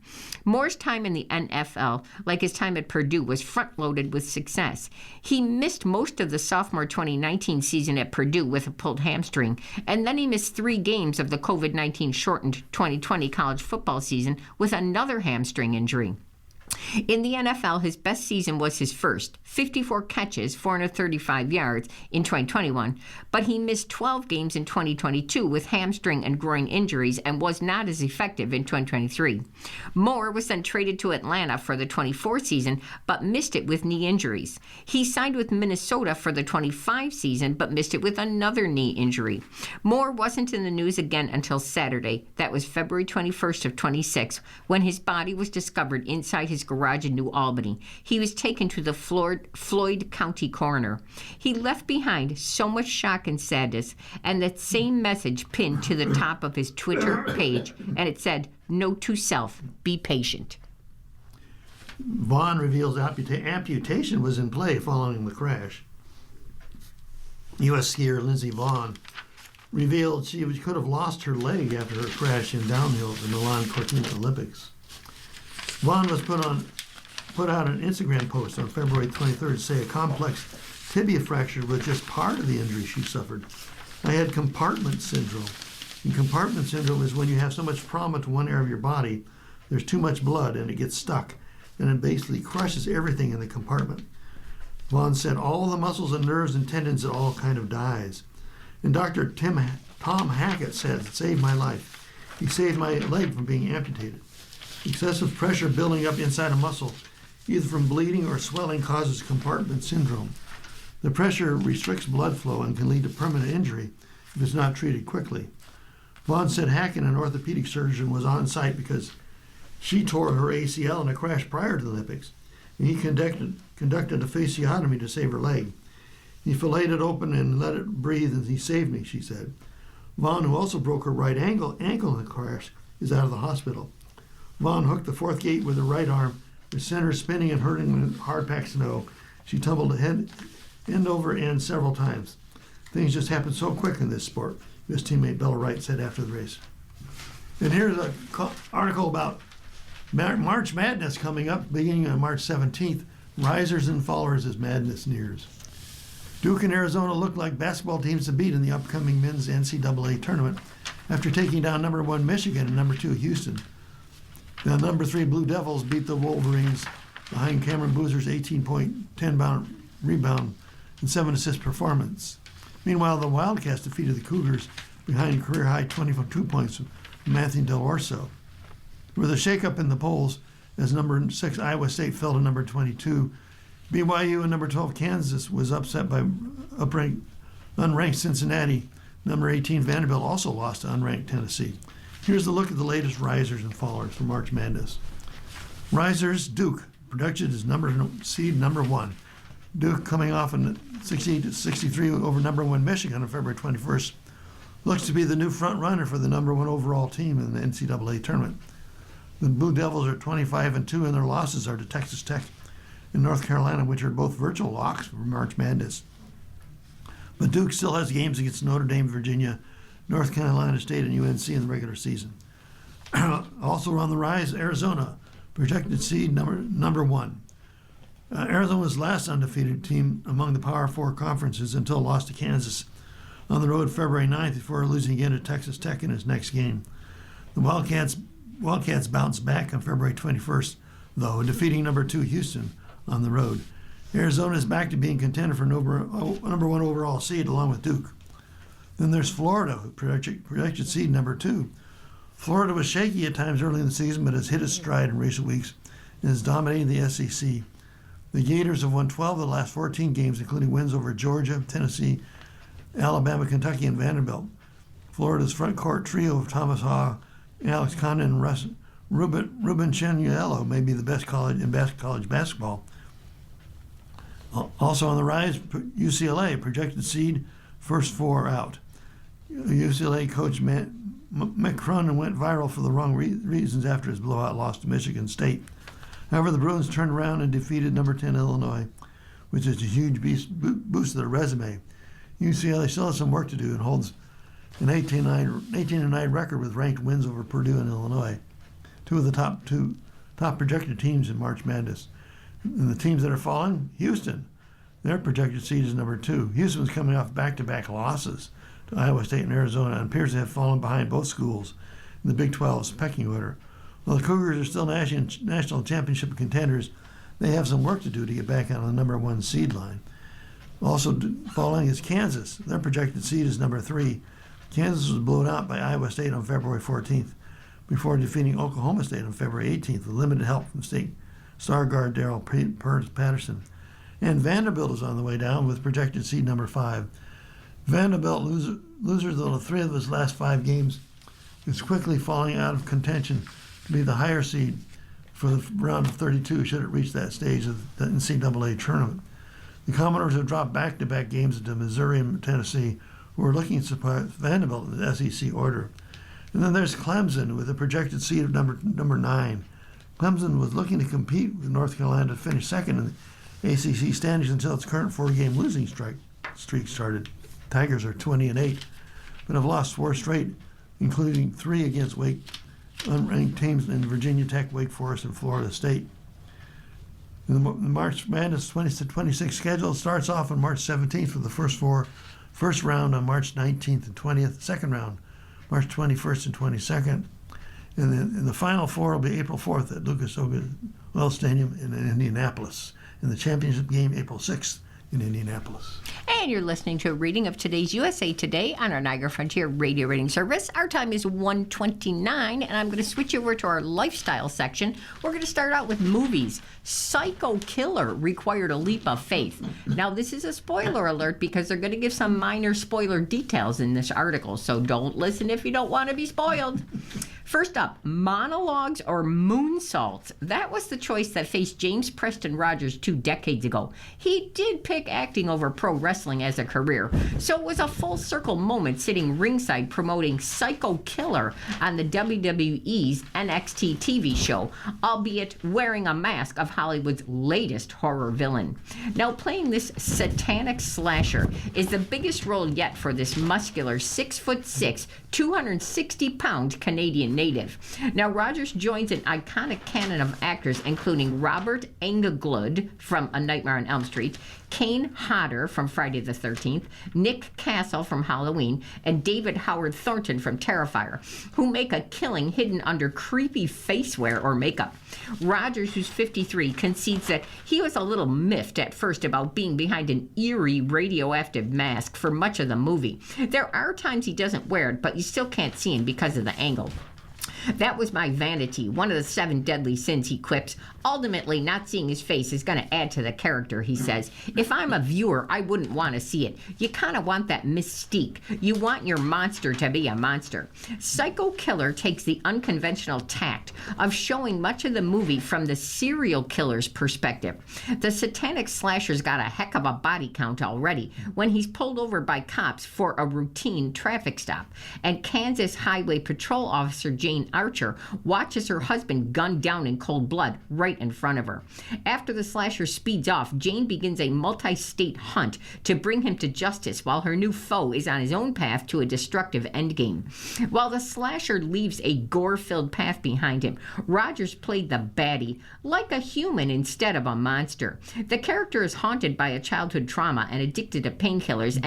Moore's time in the NFL, like his time at Purdue, was front-loaded with success. He missed most of the sophomore 2019 season at Purdue with a pulled hamstring, and then he missed 3 games of the COVID-19 shortened 2020 college football season with another hamstring injury. In the NFL, his best season was his first, 54 catches, 435 yards in 2021, but he missed 12 games in 2022 with hamstring and groin injuries and was not as effective in 2023. Moore was then traded to Atlanta for the 24 season, but missed it with knee injuries. He signed with Minnesota for the 25 season, but missed it with another knee injury. Moore wasn't in the news again until Saturday. That was February 21st of 26, when his body was discovered inside his garage in New Albany. He was taken to the Floyd County coroner. He left behind so much shock and sadness, and that same message pinned to the top of his Twitter page, and it said, "Note to self, be patient." Vaughn reveals amputation was in play following the crash. U.S. skier Lindsey Vonn revealed she could have lost her leg after her crash in downhill at the Milan Cortina Olympics. Vaughn was put out an Instagram post on February 23rd to say a complex tibia fracture was just part of the injury she suffered. I had compartment syndrome. And compartment syndrome is when you have so much trauma to one area of your body, there's too much blood and it gets stuck, and it basically crushes everything in the compartment. Vaughn said all the muscles and nerves and tendons, it all kind of dies. And Dr. Tom Hackett said, it saved my life. He saved my leg from being amputated. Excessive pressure building up inside a muscle, either from bleeding or swelling, causes compartment syndrome. The pressure restricts blood flow and can lead to permanent injury if it's not treated quickly. Vaughn said Hackett, an orthopedic surgeon, was on site because she tore her ACL in a crash prior to the Olympics, and he conducted a fasciotomy to save her leg. He filleted it open and let it breathe, and he saved me, she said. Vaughn, who also broke her right ankle in the crash, is out of the hospital. Vaughn hooked the fourth gate with her right arm, which sent her spinning and hurting in hard-packed snow. She tumbled end over end several times. Things just happen so quick in this sport, his teammate Bill Wright said after the race. And here's an article about March Madness coming up beginning on March 17th. Risers and fallers as madness nears. Duke and Arizona look like basketball teams to beat in the upcoming men's NCAA tournament after taking down number 1 Michigan and number 2 Houston. The number 3 Blue Devils beat the Wolverines behind Cameron Boozer's 18-point, 10-bound rebound and 7-assist performance. Meanwhile, the Wildcats defeated the Cougars behind career-high 22 points from Matthew Del Orso. With a shakeup in the polls, as number 6 Iowa State fell to number 22, BYU and number 12 Kansas was upset by unranked Cincinnati. Number 18 Vanderbilt also lost to unranked Tennessee. Here's a look at the latest risers and fallers for March Madness. Risers, Duke, projected as seed number 1. Duke coming off a 68-63 over number 1 Michigan on February 21st. Looks to be the new front runner for the number 1 overall team in the NCAA tournament. The Blue Devils are 25-2, and their losses are to Texas Tech and North Carolina, which are both virtual locks for March Madness. But Duke still has games against Notre Dame, Virginia, North Carolina State, and UNC in the regular season. Also on the rise, Arizona, projected seed number 1. Arizona was last undefeated team among the Power 4 conferences until lost to Kansas on the road February 9th before losing again to Texas Tech in his next game. The Wildcats bounced back on February 21st, though, defeating number 2 Houston on the road. Arizona is back to being contender for number 1 overall seed along with Duke. Then there's Florida, projected seed number 2. Florida was shaky at times early in the season, but has hit its stride in recent weeks and is dominating the SEC. The Gators have won 12 of the last 14 games, including wins over Georgia, Tennessee, Alabama, Kentucky, and Vanderbilt. Florida's front court trio of Thomas Haw, Alex Condon, and Ruben Chianiello may be the best college in college basketball. Also on the rise, UCLA, projected seed, first 4 out. UCLA coach Mick Cronin went viral for the wrong reasons after his blowout loss to Michigan State. However, the Bruins turned around and defeated number 10 Illinois, which is a huge boost to their resume. UCLA still has some work to do and holds an 18-9 record with ranked wins over Purdue and Illinois, two of the top projected teams in March Madness. And the teams that are falling, Houston, their projected seed is number 2. Houston was coming off back-to-back losses to Iowa State and Arizona and appears to have fallen behind both schools in the Big 12's pecking order. While the Cougars are still national championship contenders, they have some work to do to get back on the number 1 seed line. Also falling is Kansas. Their projected seed is number 3. Kansas was blown out by Iowa State on February 14th before defeating Oklahoma State on February 18th with limited help from state star guard Daryl Patterson. And Vanderbilt is on the way down with projected seed number 5. Vanderbilt, losers of 3 of his last 5 games, is quickly falling out of contention to be the higher seed for the round of 32 should it reach that stage of the NCAA tournament. The Commodores have dropped back-to-back games into Missouri and Tennessee, who are looking to surprise Vanderbilt in the SEC order. And then there's Clemson with a projected seed of number 9. Clemson was looking to compete with North Carolina to finish second in the ACC standings until its current 4-game losing streak started. Tigers are 20-8, but have lost 4 straight, including 3 against unranked teams in Virginia Tech, Wake Forest, and Florida State. The March Madness 20-26 schedule starts off on March 17th with the first round on March 19th and 20th, second round March 21st and 22nd, and the final 4 will be April 4th at Lucas Oil Stadium in Indianapolis, and the championship game April 6th in Indianapolis. And you're listening to a reading of today's USA Today on our Niagara Frontier radio reading service. Our time is 1:29, and I'm going to switch over to our lifestyle section. We're going to start out with movies. Psycho Killer required a leap of faith. Now, this is a spoiler alert because they're going to give some minor spoiler details in this article, so don't listen if you don't want to be spoiled. First up, monologues or moonsaults. That was the choice that faced James Preston Rogers 2 decades ago. He did pick acting over pro wrestling as a career, so it was a full circle moment sitting ringside promoting Psycho Killer on the WWE's NXT TV show, albeit wearing a mask of Hollywood's latest horror villain. Now, playing this satanic slasher is the biggest role yet for this muscular 6'6", 260-pound Canadian native. Now, Rogers joins an iconic canon of actors including Robert Englund from A Nightmare on Elm Street, Kane Hodder from Friday the 13th, Nick Castle from Halloween, and David Howard Thornton from Terrifier, who make a killing hidden under creepy facewear or makeup. Rogers, who's 53, concedes that he was a little miffed at first about being behind an eerie radioactive mask for much of the movie. There are times he doesn't wear it, but you still can't see him because of the angle. That was my vanity, one of the 7 deadly sins, he quips. Ultimately, not seeing his face is going to add to the character, he says. If I'm a viewer, I wouldn't want to see it. You kind of want that mystique. You want your monster to be a monster. Psycho Killer takes the unconventional tact of showing much of the movie from the serial killer's perspective. The satanic slasher's got a heck of a body count already when he's pulled over by cops for a routine traffic stop, and Kansas Highway Patrol Officer Jane Archer watches her husband gunned down in cold blood right in front of her. After the slasher speeds off, Jane begins a multi-state hunt to bring him to justice while her new foe is on his own path to a destructive endgame. While the slasher leaves a gore-filled path behind him, Rogers played the baddie like a human instead of a monster. The character is haunted by a childhood trauma and addicted to painkillers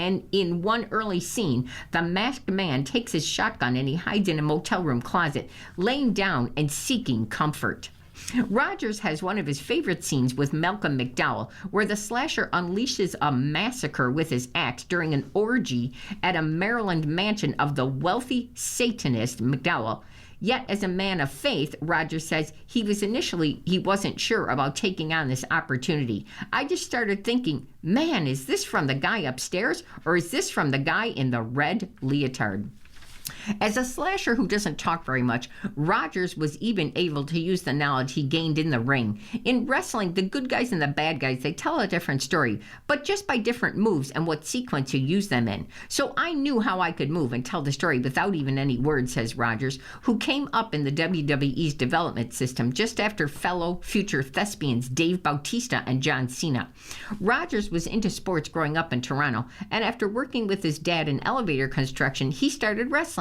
and in one early scene, the masked man takes his shotgun and he hides in a motel room closet, laying down and seeking comfort. Rogers has one of his favorite scenes with Malcolm McDowell, where the slasher unleashes a massacre with his axe during an orgy at a Maryland mansion of the wealthy Satanist McDowell. Yet, as a man of faith, Rogers says he wasn't sure about taking on this opportunity. I just started thinking, man, is this from the guy upstairs or is this from the guy in the red leotard? As a slasher who doesn't talk very much, Rogers was even able to use the knowledge he gained in the ring. In wrestling, the good guys and the bad guys, they tell a different story, but just by different moves and what sequence you use them in. So I knew how I could move and tell the story without even any words, says Rogers, who came up in the WWE's development system just after fellow future thespians Dave Bautista and John Cena. Rogers was into sports growing up in Toronto, and after working with his dad in elevator construction, he started wrestling.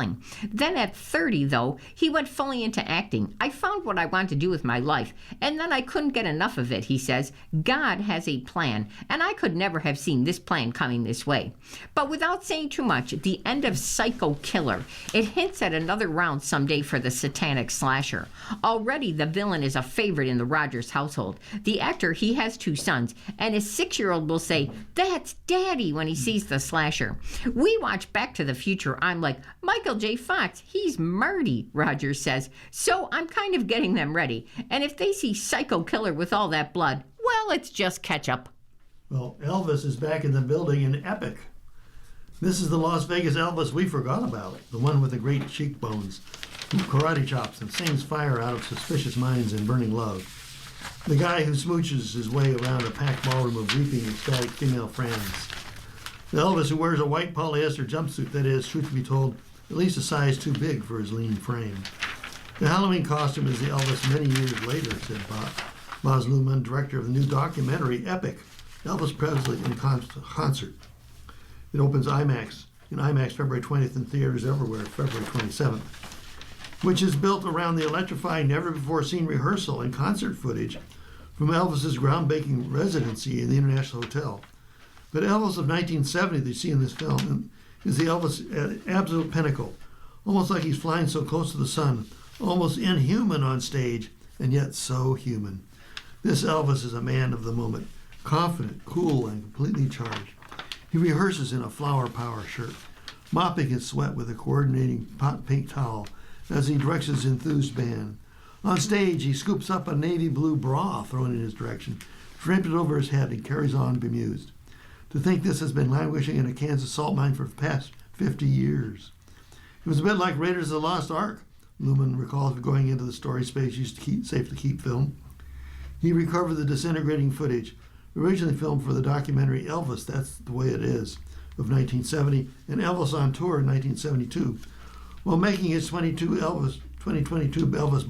Then at 30, though, he went fully into acting. I found what I wanted to do with my life, and then I couldn't get enough of it, he says. God has a plan, and I could never have seen this plan coming this way. But without saying too much, the end of Psycho Killer, it hints at another round someday for the satanic slasher. Already, the villain is a favorite in the Rogers household. The actor, he has 2 sons, and his 6-year-old will say, "That's Daddy," when he sees the slasher. We watch Back to the Future. I'm like, Michael J. Fox, he's Marty, Rogers says. So I'm kind of getting them ready. And if they see Psycho Killer with all that blood, well, it's just ketchup. Well, Elvis is back in the building in Epic. This is the Las Vegas Elvis we forgot about, the one with the great cheekbones, who karate chops and sings fire out of Suspicious Minds and Burning Love. The guy who smooches his way around a packed ballroom of weeping, ecstatic female friends. The Elvis who wears a white polyester jumpsuit that is, truth be told, at least a size too big for his lean frame. The Halloween costume is the Elvis many years later, said Baz Luhrmann, director of the new documentary Epic, Elvis Presley in Concert. It opens in IMAX February 20th and theaters everywhere February 27th, which is built around the electrifying, never-before-seen rehearsal and concert footage from Elvis's groundbreaking residency in the International Hotel. But Elvis of 1970 that you see in this film is the Elvis at absolute pinnacle, almost like he's flying so close to the sun, almost inhuman on stage, and yet so human. This Elvis is a man of the moment, confident, cool, and completely charged. He rehearses in a flower power shirt, mopping his sweat with a coordinating pink towel as he directs his enthused band. On stage, he scoops up a navy blue bra thrown in his direction, drapes it over his head, and carries on bemused. To think this has been languishing in a Kansas salt mine for the past 50 years. It was a bit like Raiders of the Lost Ark, Lumen recalls going into the storage space used to keep safe to keep film. He recovered the disintegrating footage, originally filmed for the documentary Elvis, That's the Way It Is, of 1970, and Elvis on Tour in 1972, while making his 2022 Elvis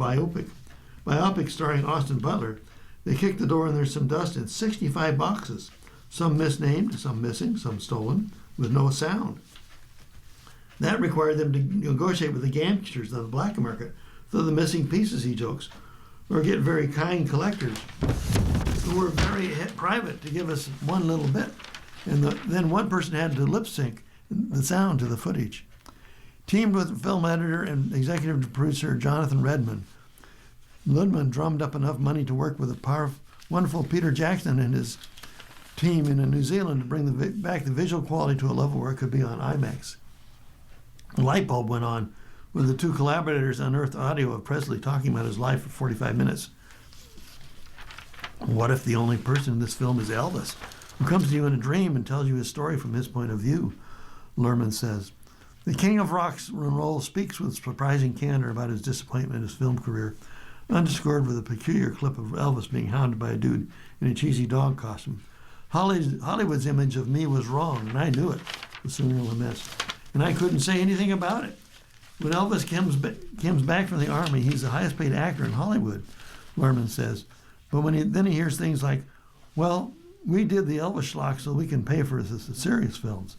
biopic starring Austin Butler. They kicked the door and there's some dust in 65 boxes, some misnamed, some missing, some stolen, with no sound. That required them to negotiate with the gangsters on the black market for the missing pieces, he jokes, or get very kind collectors who were very private to give us one little bit. And then one person had to lip sync the sound to the footage. Teamed with film editor and executive producer Jonathan Redman, Ludman drummed up enough money to work with the wonderful Peter Jackson and his team in New Zealand to bring back the visual quality to a level where it could be on IMAX. A light bulb went on when the two collaborators unearthed audio of Presley talking about his life for 45 minutes. What if the only person in this film is Elvis, who comes to you in a dream and tells you his story from his point of view? Lerman says. The King of Rock and Roll speaks with surprising candor about his disappointment in his film career, underscored with a peculiar clip of Elvis being hounded by a dude in a cheesy dog costume. Hollywood's image of me was wrong, and I knew it, the singer laments, and I couldn't say anything about it. When Elvis comes back from the army, he's the highest paid actor in Hollywood, Lerman says. But then he hears things like, well, we did the Elvis schlock so we can pay for the serious films.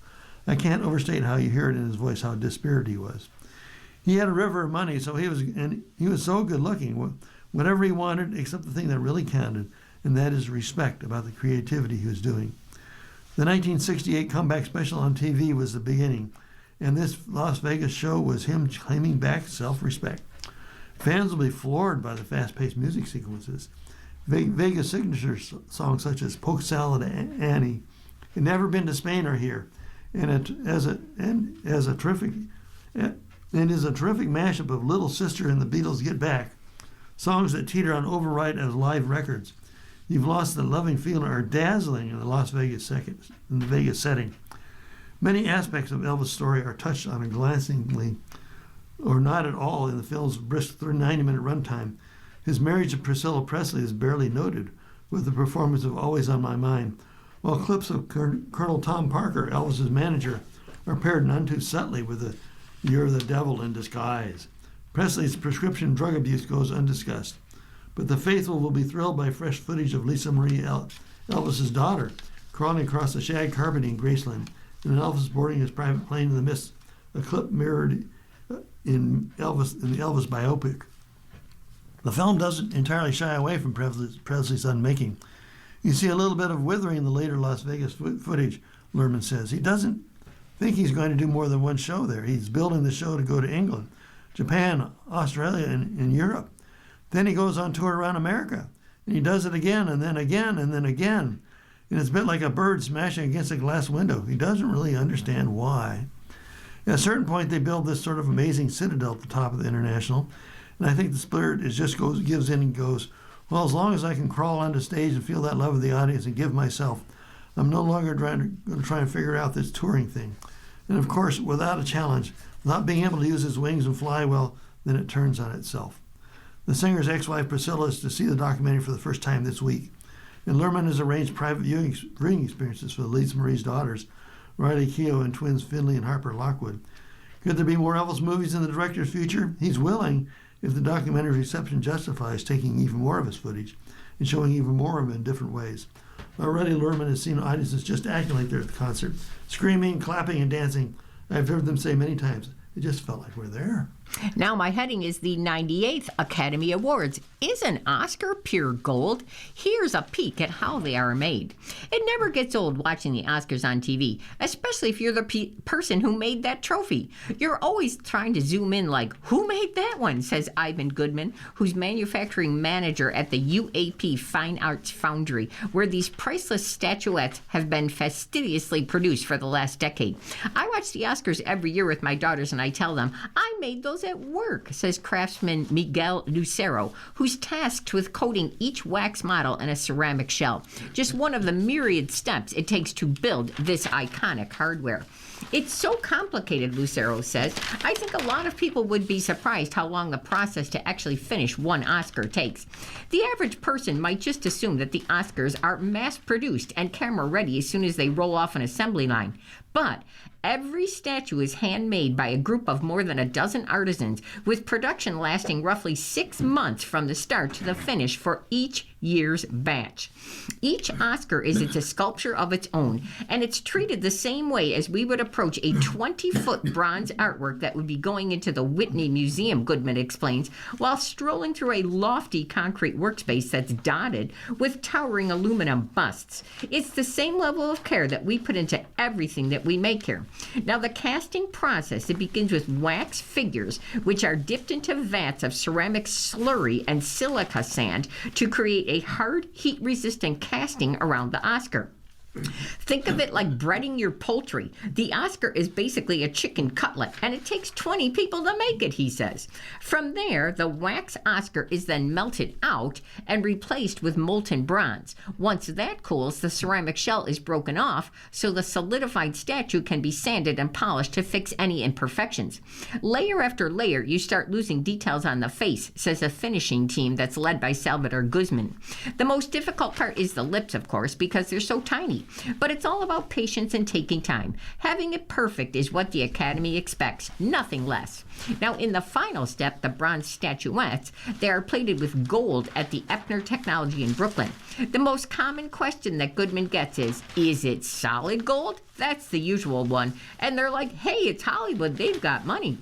I can't overstate how you hear it in his voice, how dispirited he was. He had a river of money, so he was so good looking, whatever he wanted, except the thing that really counted, and that is respect about the creativity he was doing. The 1968 comeback special on TV was the beginning, and this Las Vegas show was him claiming back self-respect. Fans will be floored by the fast-paced music sequences. Vegas signature songs such as Poke Salad Annie, and Never Been to Spain are here, and is a terrific mashup of Little Sister and the Beatles' Get Back, songs that teeter on override as live records. You've Lost the Loving Feeling are dazzling in the Vegas setting. Many aspects of Elvis' story are touched on a glancingly, or not at all, in the film's brisk 90-minute runtime. His marriage to Priscilla Presley is barely noted, with the performance of Always on My Mind, while clips of Colonel Tom Parker, Elvis's manager, are paired none too subtly with the You're the Devil in Disguise. Presley's prescription drug abuse goes undiscussed, but the faithful will be thrilled by fresh footage of Lisa Marie, Elvis's daughter, crawling across the shag carpeting in Graceland, and Elvis boarding his private plane in the mist, a clip mirrored in the Elvis biopic. The film doesn't entirely shy away from Presley's unmaking. You see a little bit of withering in the later Las Vegas footage, Lerman says. He doesn't think he's going to do more than one show there. He's building the show to go to England, Japan, Australia, and Europe. Then he goes on tour around America, and he does it again, and then again, and then again. And it's a bit like a bird smashing against a glass window. He doesn't really understand why. At a certain point, they build this sort of amazing citadel at the top of the International, and I think the spirit gives in and goes, well, as long as I can crawl onto stage and feel that love of the audience and give myself, I'm no longer going to try and figure out this touring thing. And of course, without a challenge, without being able to use his wings and fly well, then it turns on itself. The singer's ex-wife Priscilla is to see the documentary for the first time this week, and Lerman has arranged private viewing experiences for Lisa Marie's daughters, Riley Keough and twins Finley and Harper Lockwood. Could there be more Elvis movies in the director's future? He's willing, if the documentary's reception justifies taking even more of his footage and showing even more of him in different ways. Already Lerman has seen audiences just acting like they're at the concert, screaming, clapping, and dancing. I've heard them say many times, it just felt like we're there. Now my heading is the 98th Academy Awards. Is an Oscar pure gold? Here's a peek at how they are made. It never gets old watching the Oscars on TV, especially if you're the person who made that trophy. You're always trying to zoom in like, who made that one, says Ivan Goodman, who's manufacturing manager at the UAP Fine Arts Foundry, where these priceless statuettes have been fastidiously produced for the last decade. I watch the Oscars every year with my daughters and I tell them, I made those at work, says craftsman Miguel Lucero, who's tasked with coating each wax model in a ceramic shell. Just one of the myriad steps it takes to build this iconic hardware. It's so complicated, Lucero says. I think a lot of people would be surprised how long the process to actually finish one Oscar takes. The average person might just assume that the Oscars are mass-produced and camera-ready as soon as they roll off an assembly line. But every statue is handmade by a group of more than a dozen artisans, with production lasting roughly 6 months from the start to the finish for each year's batch. Each Oscar is a sculpture of its own, and it's treated the same way as we would approach a 20-foot bronze artwork that would be going into the Whitney Museum, Goodman explains, while strolling through a lofty concrete workspace that's dotted with towering aluminum busts. It's the same level of care that we put into everything that we make here. Now, the casting process, it begins with wax figures, which are dipped into vats of ceramic slurry and silica sand to create a hard, heat-resistant casting around the Oscar. Think of it like breading your poultry. The Oscar is basically a chicken cutlet, and it takes 20 people to make it, he says. From there, the wax Oscar is then melted out and replaced with molten bronze. Once that cools, the ceramic shell is broken off, so the solidified statue can be sanded and polished to fix any imperfections. Layer after layer, you start losing details on the face, says a finishing team that's led by Salvador Guzman. The most difficult part is the lips, of course, because they're so tiny. But it's all about patience and taking time. Having it perfect is what the Academy expects, nothing less. Now, in the final step, the bronze statuettes, they are plated with gold at the Epner Technology in Brooklyn. The most common question that Goodman gets is it solid gold? That's the usual one. And they're like, hey, it's Hollywood, they've got money.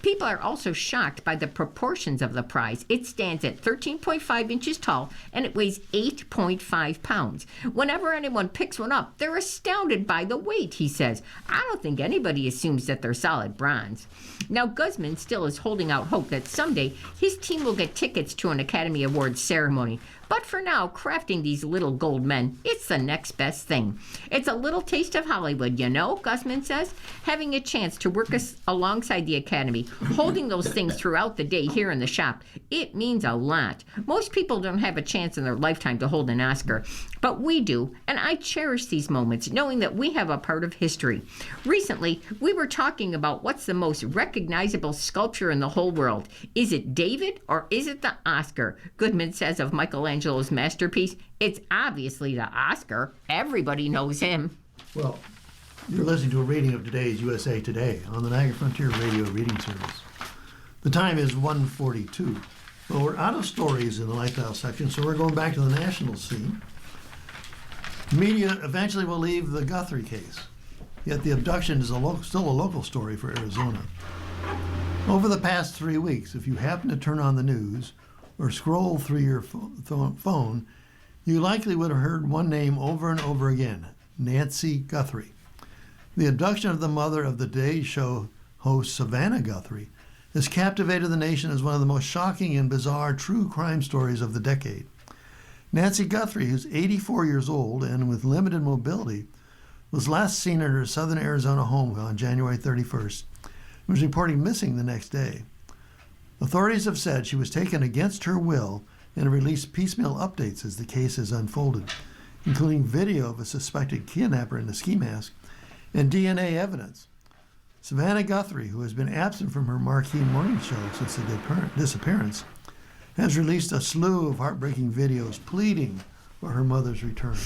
People are also shocked by the proportions of the prize. It stands at 13.5 inches tall, and it weighs 8.5 pounds. Whenever anyone picks one up, they're astounded by the weight, he says. I don't think anybody assumes that they're solid bronze. Now, Guzman still is holding out hope that someday his team will get tickets to an Academy Awards ceremony. But for now, crafting these little gold men, it's the next best thing. It's a little taste of Hollywood, you know, Guzman says. Having a chance to work alongside the Academy, holding those things throughout the day here in the shop, it means a lot. Most people don't have a chance in their lifetime to hold an Oscar, but we do, and I cherish these moments, knowing that we have a part of history. Recently, we were talking about what's the most recognizable sculpture in the whole world. Is it David or is it the Oscar? Goodman says of Michelangelo's masterpiece, it's obviously the Oscar. Everybody knows him. Well, you're listening to a reading of today's USA Today on the Niagara Frontier Radio Reading Service. The time is 1:42. Well, we're out of stories in the lifestyle section, so we're going back to the national scene. Media eventually will leave the Guthrie case, yet the abduction is still a local story for Arizona. Over the past 3 weeks, if you happen to turn on the news or scroll through your phone, you likely would have heard one name over and over again, Nancy Guthrie. The abduction of the mother of the Today Show host Savannah Guthrie has captivated the nation as one of the most shocking and bizarre true crime stories of the decade. Nancy Guthrie, who's 84 years old and with limited mobility, was last seen at her southern Arizona home on January 31st and was reported missing the next day. Authorities have said she was taken against her will and have released piecemeal updates as the case has unfolded, including video of a suspected kidnapper in a ski mask and DNA evidence. Savannah Guthrie, who has been absent from her marquee morning show since the disappearance, has released a slew of heartbreaking videos pleading for her mother's return.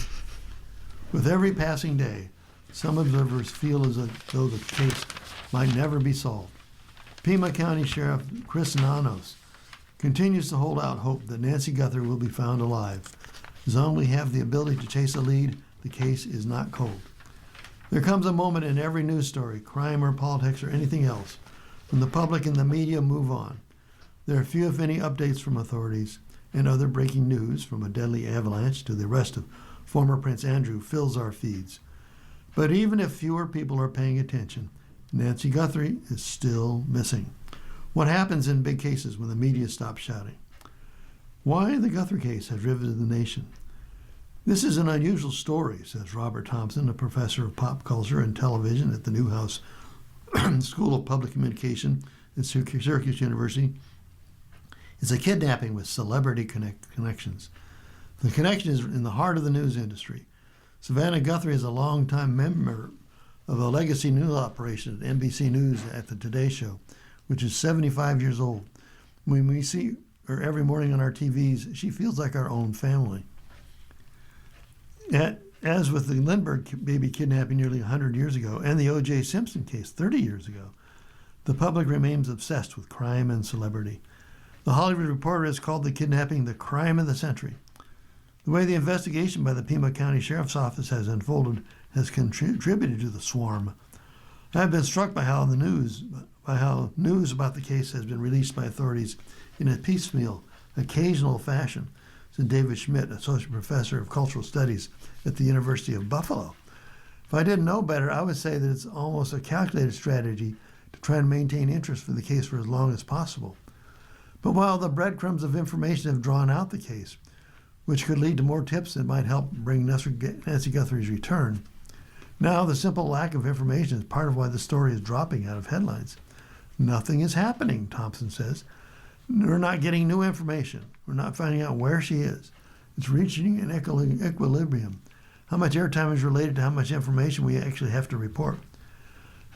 With every passing day, some observers feel as though the case might never be solved. Pima County Sheriff Chris Nanos continues to hold out hope that Nancy Guthrie will be found alive. As long as we have the ability to chase a lead, the case is not cold. There comes a moment in every news story, crime or politics or anything else, when the public and the media move on. There are few, if any, updates from authorities, and other breaking news, from a deadly avalanche to the arrest of former Prince Andrew, fills our feeds. But even if fewer people are paying attention, Nancy Guthrie is still missing. What happens in big cases when the media stops shouting? Why the Guthrie case has riveted the nation? This is an unusual story, says Robert Thompson, a professor of pop culture and television at the Newhouse School of Public Communication at Syracuse University. It's a kidnapping with celebrity connections. The connection is in the heart of the news industry. Savannah Guthrie is a longtime member of a legacy news operation at NBC News at the Today Show, which is 75 years old. When we see her every morning on our TVs, she feels like our own family. As with the Lindbergh baby kidnapping nearly 100 years ago and the O.J. Simpson case 30 years ago, the public remains obsessed with crime and celebrity. The Hollywood Reporter has called the kidnapping the crime of the century. The way the investigation by the Pima County Sheriff's Office has unfolded has contributed to the swarm. I have been struck by how news about the case has been released by authorities in a piecemeal, occasional fashion, said David Schmidt, associate professor of cultural studies at the University of Buffalo. If I didn't know better, I would say that it's almost a calculated strategy to try and maintain interest for the case for as long as possible. But while the breadcrumbs of information have drawn out the case, which could lead to more tips that might help bring Nancy Guthrie's return, now the simple lack of information is part of why the story is dropping out of headlines. Nothing is happening, Thompson says. We're not getting new information. We're not finding out where she is. It's reaching an equilibrium. How much airtime is related to how much information we actually have to report.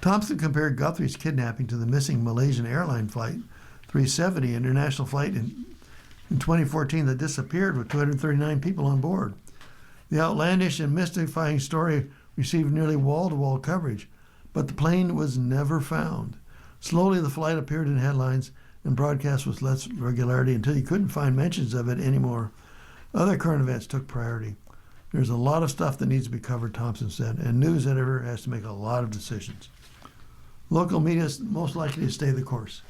Thompson compared Guthrie's kidnapping to the missing Malaysian airline flight 370, an international flight in 2014 that disappeared with 239 people on board. The outlandish and mystifying story received nearly wall-to-wall coverage, but the plane was never found. Slowly, the flight appeared in headlines and broadcast with less regularity until you couldn't find mentions of it anymore. Other current events took priority. There's a lot of stuff that needs to be covered, Thompson said, and news editor has to make a lot of decisions. Local media is most likely to stay the course.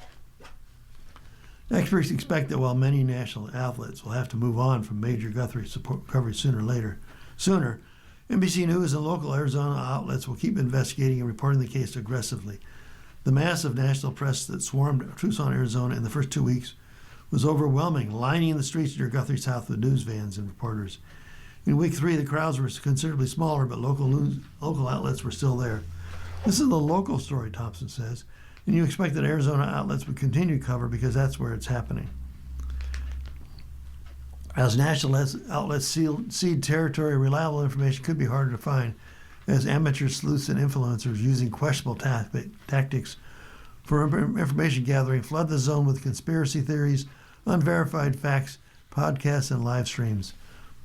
Experts expect that while many national outlets will have to move on from major Guthrie coverage sooner, NBC News and local Arizona outlets will keep investigating and reporting the case aggressively. The massive national press that swarmed Tucson, Arizona in the first 2 weeks was overwhelming, lining the streets near Guthrie's house with news vans and reporters. In week 3, the crowds were considerably smaller, but local outlets were still there. This is the local story, Thompson says, and you expect that Arizona outlets would continue to cover because that's where it's happening. As national outlets cede territory, reliable information could be harder to find, as amateur sleuths and influencers using questionable tactics for information gathering flood the zone with conspiracy theories, unverified facts, podcasts, and live streams.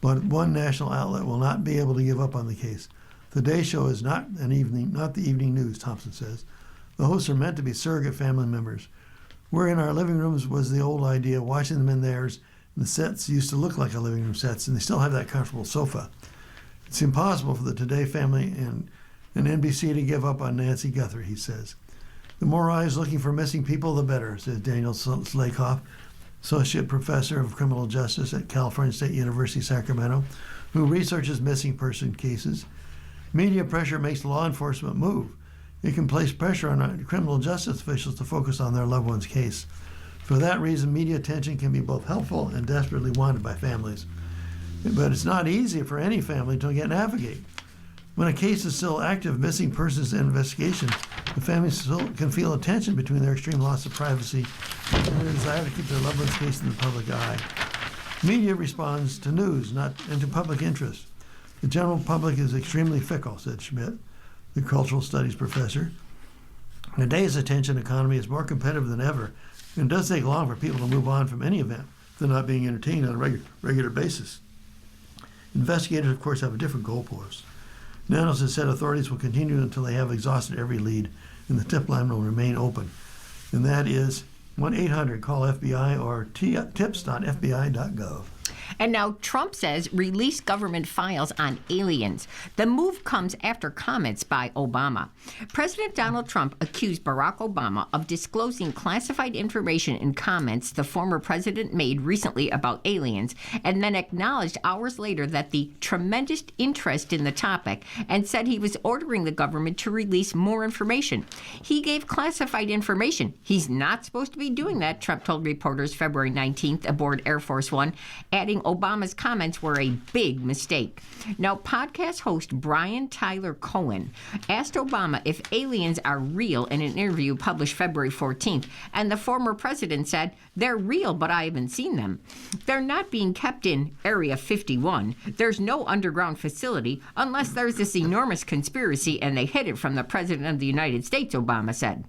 But one national outlet will not be able to give up on the case. The Today Show is not the evening news, Thompson says. The hosts are meant to be surrogate family members. We're in our living rooms was the old idea, watching them in theirs. And the sets used to look like a living room sets, and they still have that comfortable sofa. It's impossible for the Today family and NBC to give up on Nancy Guthrie, he says. The more eyes looking for missing people, the better, says Daniel Slakoff, associate professor of criminal justice at California State University, Sacramento, who researches missing person cases. Media pressure makes law enforcement move. It can place pressure on criminal justice officials to focus on their loved one's case. For that reason, media attention can be both helpful and desperately wanted by families. But it's not easy for any family to navigate. When a case is still active, missing persons investigation, the family still can feel a tension between their extreme loss of privacy and their desire to keep their loved one's case in the public eye. Media responds to news, and to public interest. The general public is extremely fickle, said Schmidt, the cultural studies professor. In today's attention economy is more competitive than ever, and it does take long for people to move on from any event if they're not being entertained on a regular basis. Investigators, of course, have a different goalpost. Nanos has said authorities will continue until they have exhausted every lead, and the tip line will remain open. And that is 1-800-CALL-FBI or tips.fbi.gov. And now Trump says release government files on aliens. The move comes after comments by Obama. President Donald Trump accused Barack Obama of disclosing classified information in comments the former president made recently about aliens, and then acknowledged hours later that the tremendous interest in the topic and said he was ordering the government to release more information. He gave classified information. He's not supposed to be doing that, Trump told reporters February 19th aboard Air Force One, adding saying Obama's comments were a big mistake. Now, podcast host Brian Tyler Cohen asked Obama if aliens are real in an interview published February 14th, and the former president said, "They're real, but I haven't seen them. They're not being kept in Area 51. There's no underground facility unless there's this enormous conspiracy and they hid it from the President of the United States," Obama said.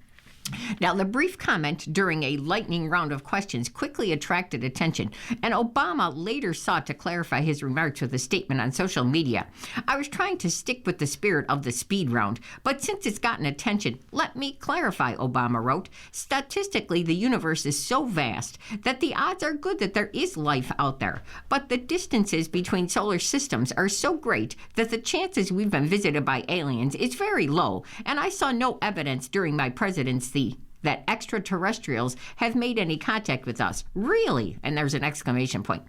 Now, the brief comment during a lightning round of questions quickly attracted attention, and Obama later sought to clarify his remarks with a statement on social media. "I was trying to stick with the spirit of the speed round, but since it's gotten attention, let me clarify," Obama wrote. "Statistically, the universe is so vast that the odds are good that there is life out there, but the distances between solar systems are so great that the chances we've been visited by aliens is very low, and I saw no evidence during my presidency that extraterrestrials have made any contact with us. Really?" And there's an exclamation point.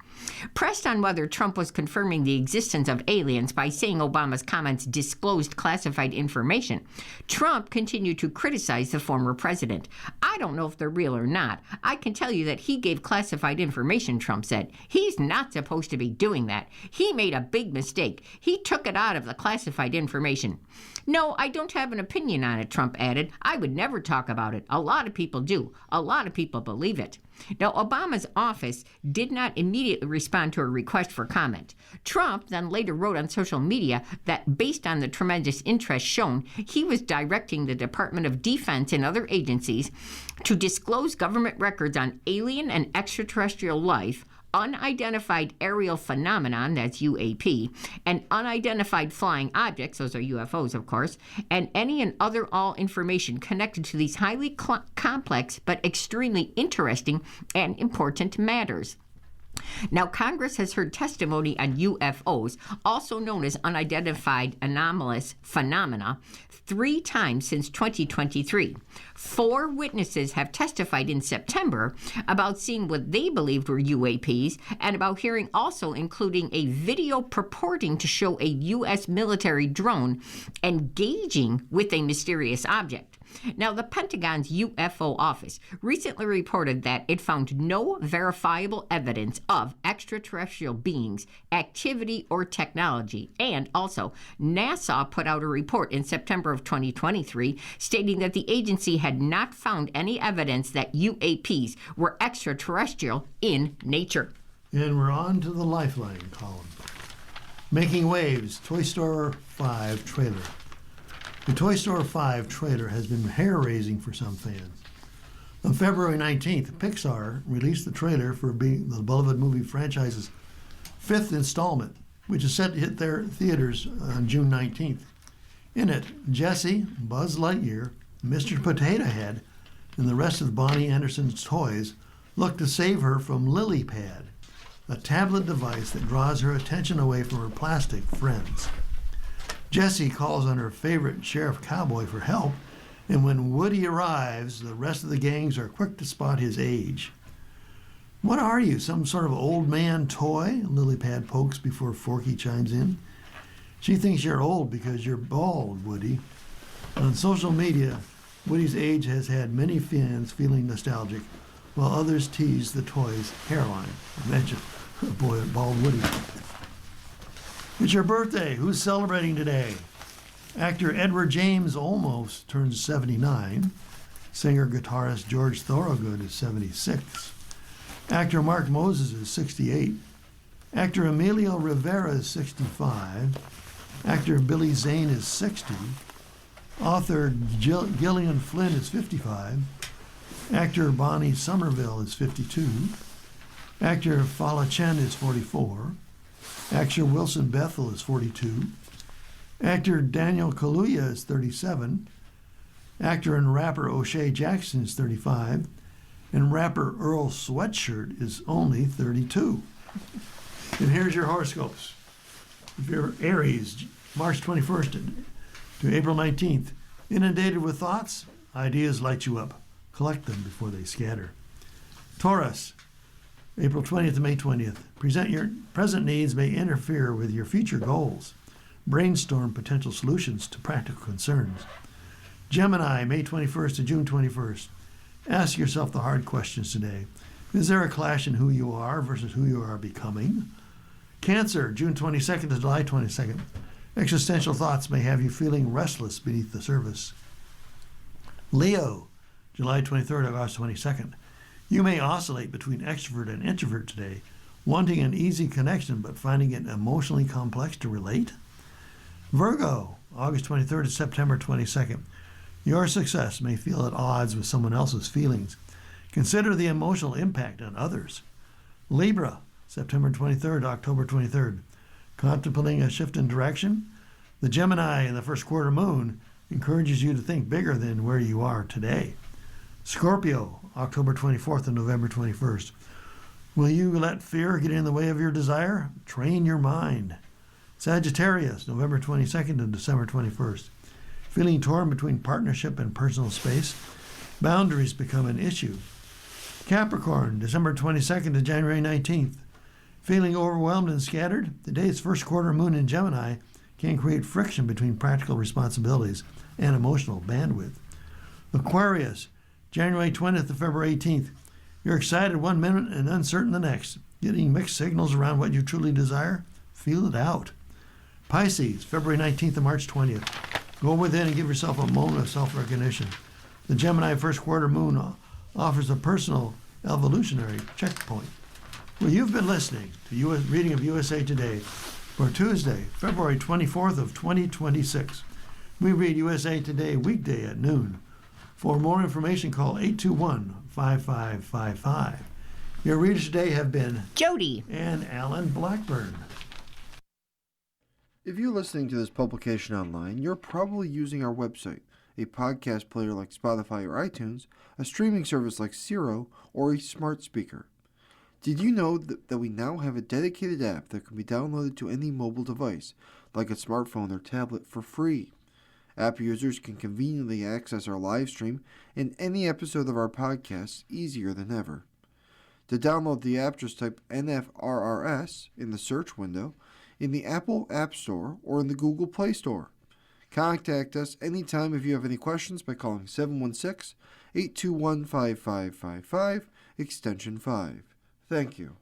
Pressed on whether Trump was confirming the existence of aliens by saying Obama's comments disclosed classified information, Trump continued to criticize the former president. "I don't know if they're real or not. I can tell you that he gave classified information," Trump said. "He's not supposed to be doing that. He made a big mistake. He took it out of the classified information." "No, I don't have an opinion on it," Trump added. "I would never talk about it. A lot of people do. A lot of people believe it." Now, Obama's office did not immediately respond to a request for comment. Trump then later wrote on social media that based on the tremendous interest shown, he was directing the Department of Defense and other agencies to disclose government records on alien and extraterrestrial life, unidentified aerial phenomenon, that's UAP, and unidentified flying objects, those are UFOs, of course, and any and other all information connected to these highly complex but extremely interesting and important matters. Now, Congress has heard testimony on UFOs, also known as unidentified anomalous phenomena, 3 times since 2023. 4 witnesses have testified in September about seeing what they believed were UAPs and about hearing also including a video purporting to show a U.S. military drone engaging with a mysterious object. Now, the Pentagon's UFO office recently reported that it found no verifiable evidence of extraterrestrial beings, activity, or technology. And also, NASA put out a report in September of 2023 stating that the agency had not found any evidence that UAPs were extraterrestrial in nature. And we're on to the Lifeline column. Making waves, Toy Story 5 trailer. The Toy Story 5 trailer has been hair-raising for some fans. On February 19th, Pixar released the trailer for the beloved movie franchise's 5th installment, which is set to hit their theaters on June 19th. In it, Jessie, Buzz Lightyear, Mr. Potato Head, and the rest of Bonnie Anderson's toys look to save her from LilyPad, a tablet device that draws her attention away from her plastic friends. Jessie calls on her favorite Sheriff Cowboy for help, and when Woody arrives, the rest of the gangs are quick to spot his age. "What are you, some sort of old man toy?" LilyPad pokes before Forky chimes in. "She thinks you're old because you're bald, Woody." On social media, Woody's age has had many fans feeling nostalgic, while others tease the toy's hairline. Imagine a boy with bald Woody. It's your birthday. Who's celebrating today? Actor Edward James Olmos turns 79. Singer-guitarist George Thorogood is 76. Actor Mark Moses is 68. Actor Emilio Rivera is 65. Actor Billy Zane is 60. Author Gillian Flynn is 55. Actor Bonnie Somerville is 52. Actor Fala Chen is 44. Actor Wilson Bethel is 42. Actor Daniel Kaluuya is 37. Actor and rapper O'Shea Jackson is 35. And rapper Earl Sweatshirt is only 32. And here's your horoscopes. If you're Aries, March 21st to April 19th, inundated with thoughts, ideas light you up. Collect them before they scatter. Taurus, April 20th to May 20th. Your present needs may interfere with your future goals. Brainstorm potential solutions to practical concerns. Gemini, May 21st to June 21st. Ask yourself the hard questions today. Is there a clash in who you are versus who you are becoming? Cancer, June 22nd to July 22nd. Existential thoughts may have you feeling restless beneath the surface. Leo, July 23rd to August 22nd. You may oscillate between extrovert and introvert today, wanting an easy connection but finding it emotionally complex to relate. Virgo, August 23rd to September 22nd. Your success may feel at odds with someone else's feelings. Consider the emotional impact on others. Libra, September 23rd to October 23rd. Contemplating a shift in direction? The Gemini in the first quarter moon encourages you to think bigger than where you are today. Scorpio, October 24th and November 21st. Will you let fear get in the way of your desire? Train your mind. Sagittarius, November 22nd to December 21st. Feeling torn between partnership and personal space? Boundaries become an issue. Capricorn, December 22nd to January 19th. Feeling overwhelmed and scattered? Today's first quarter moon in Gemini can create friction between practical responsibilities and emotional bandwidth. Aquarius, January 20th to February 18th. You're excited one minute and uncertain the next. Getting mixed signals around what you truly desire? Feel it out. Pisces, February 19th to March 20th. Go within and give yourself a moment of self-recognition. The Gemini first quarter moon offers a personal evolutionary checkpoint. Well, you've been listening to Reading of USA Today for Tuesday, February 24th of 2026. We read USA Today weekday at noon. For more information, call 821-5555. Your readers today have been Jody and Alan Blackburn. If you're listening to this publication online, you're probably using our website, a podcast player like Spotify or iTunes, a streaming service like Siro, or a smart speaker. Did you know that we now have a dedicated app that can be downloaded to any mobile device, like a smartphone or tablet, for free? App users can conveniently access our live stream and any episode of our podcast easier than ever. To download the app, just type NFRRS in the search window in the Apple App Store or in the Google Play Store. Contact us anytime if you have any questions by calling 716-821-5555, extension 5. Thank you.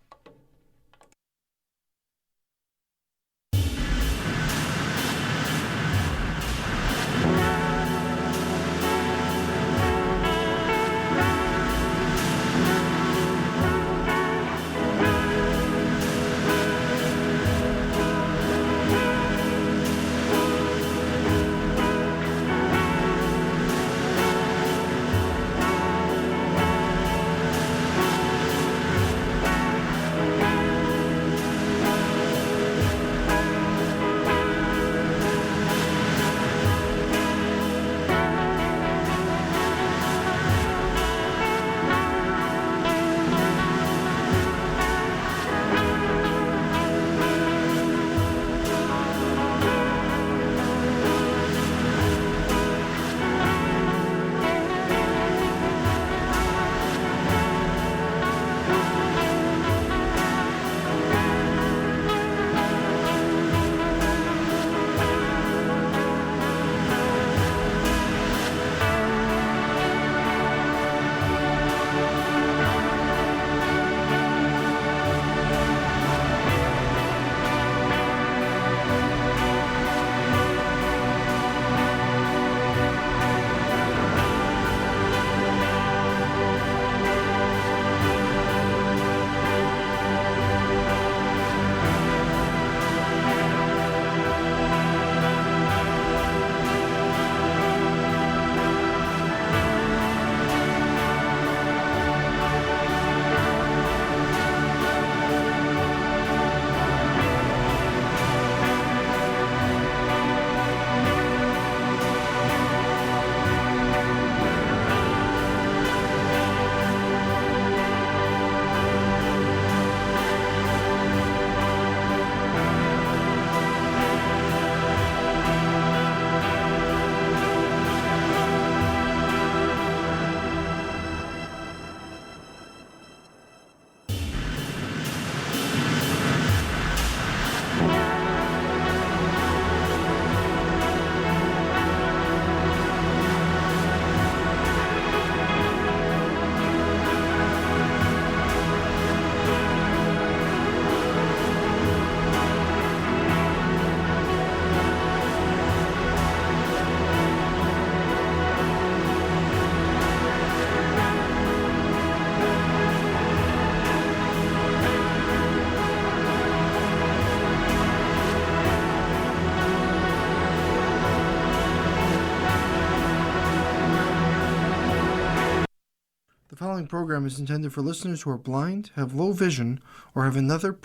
following program is intended for listeners who are blind, have low vision, or have another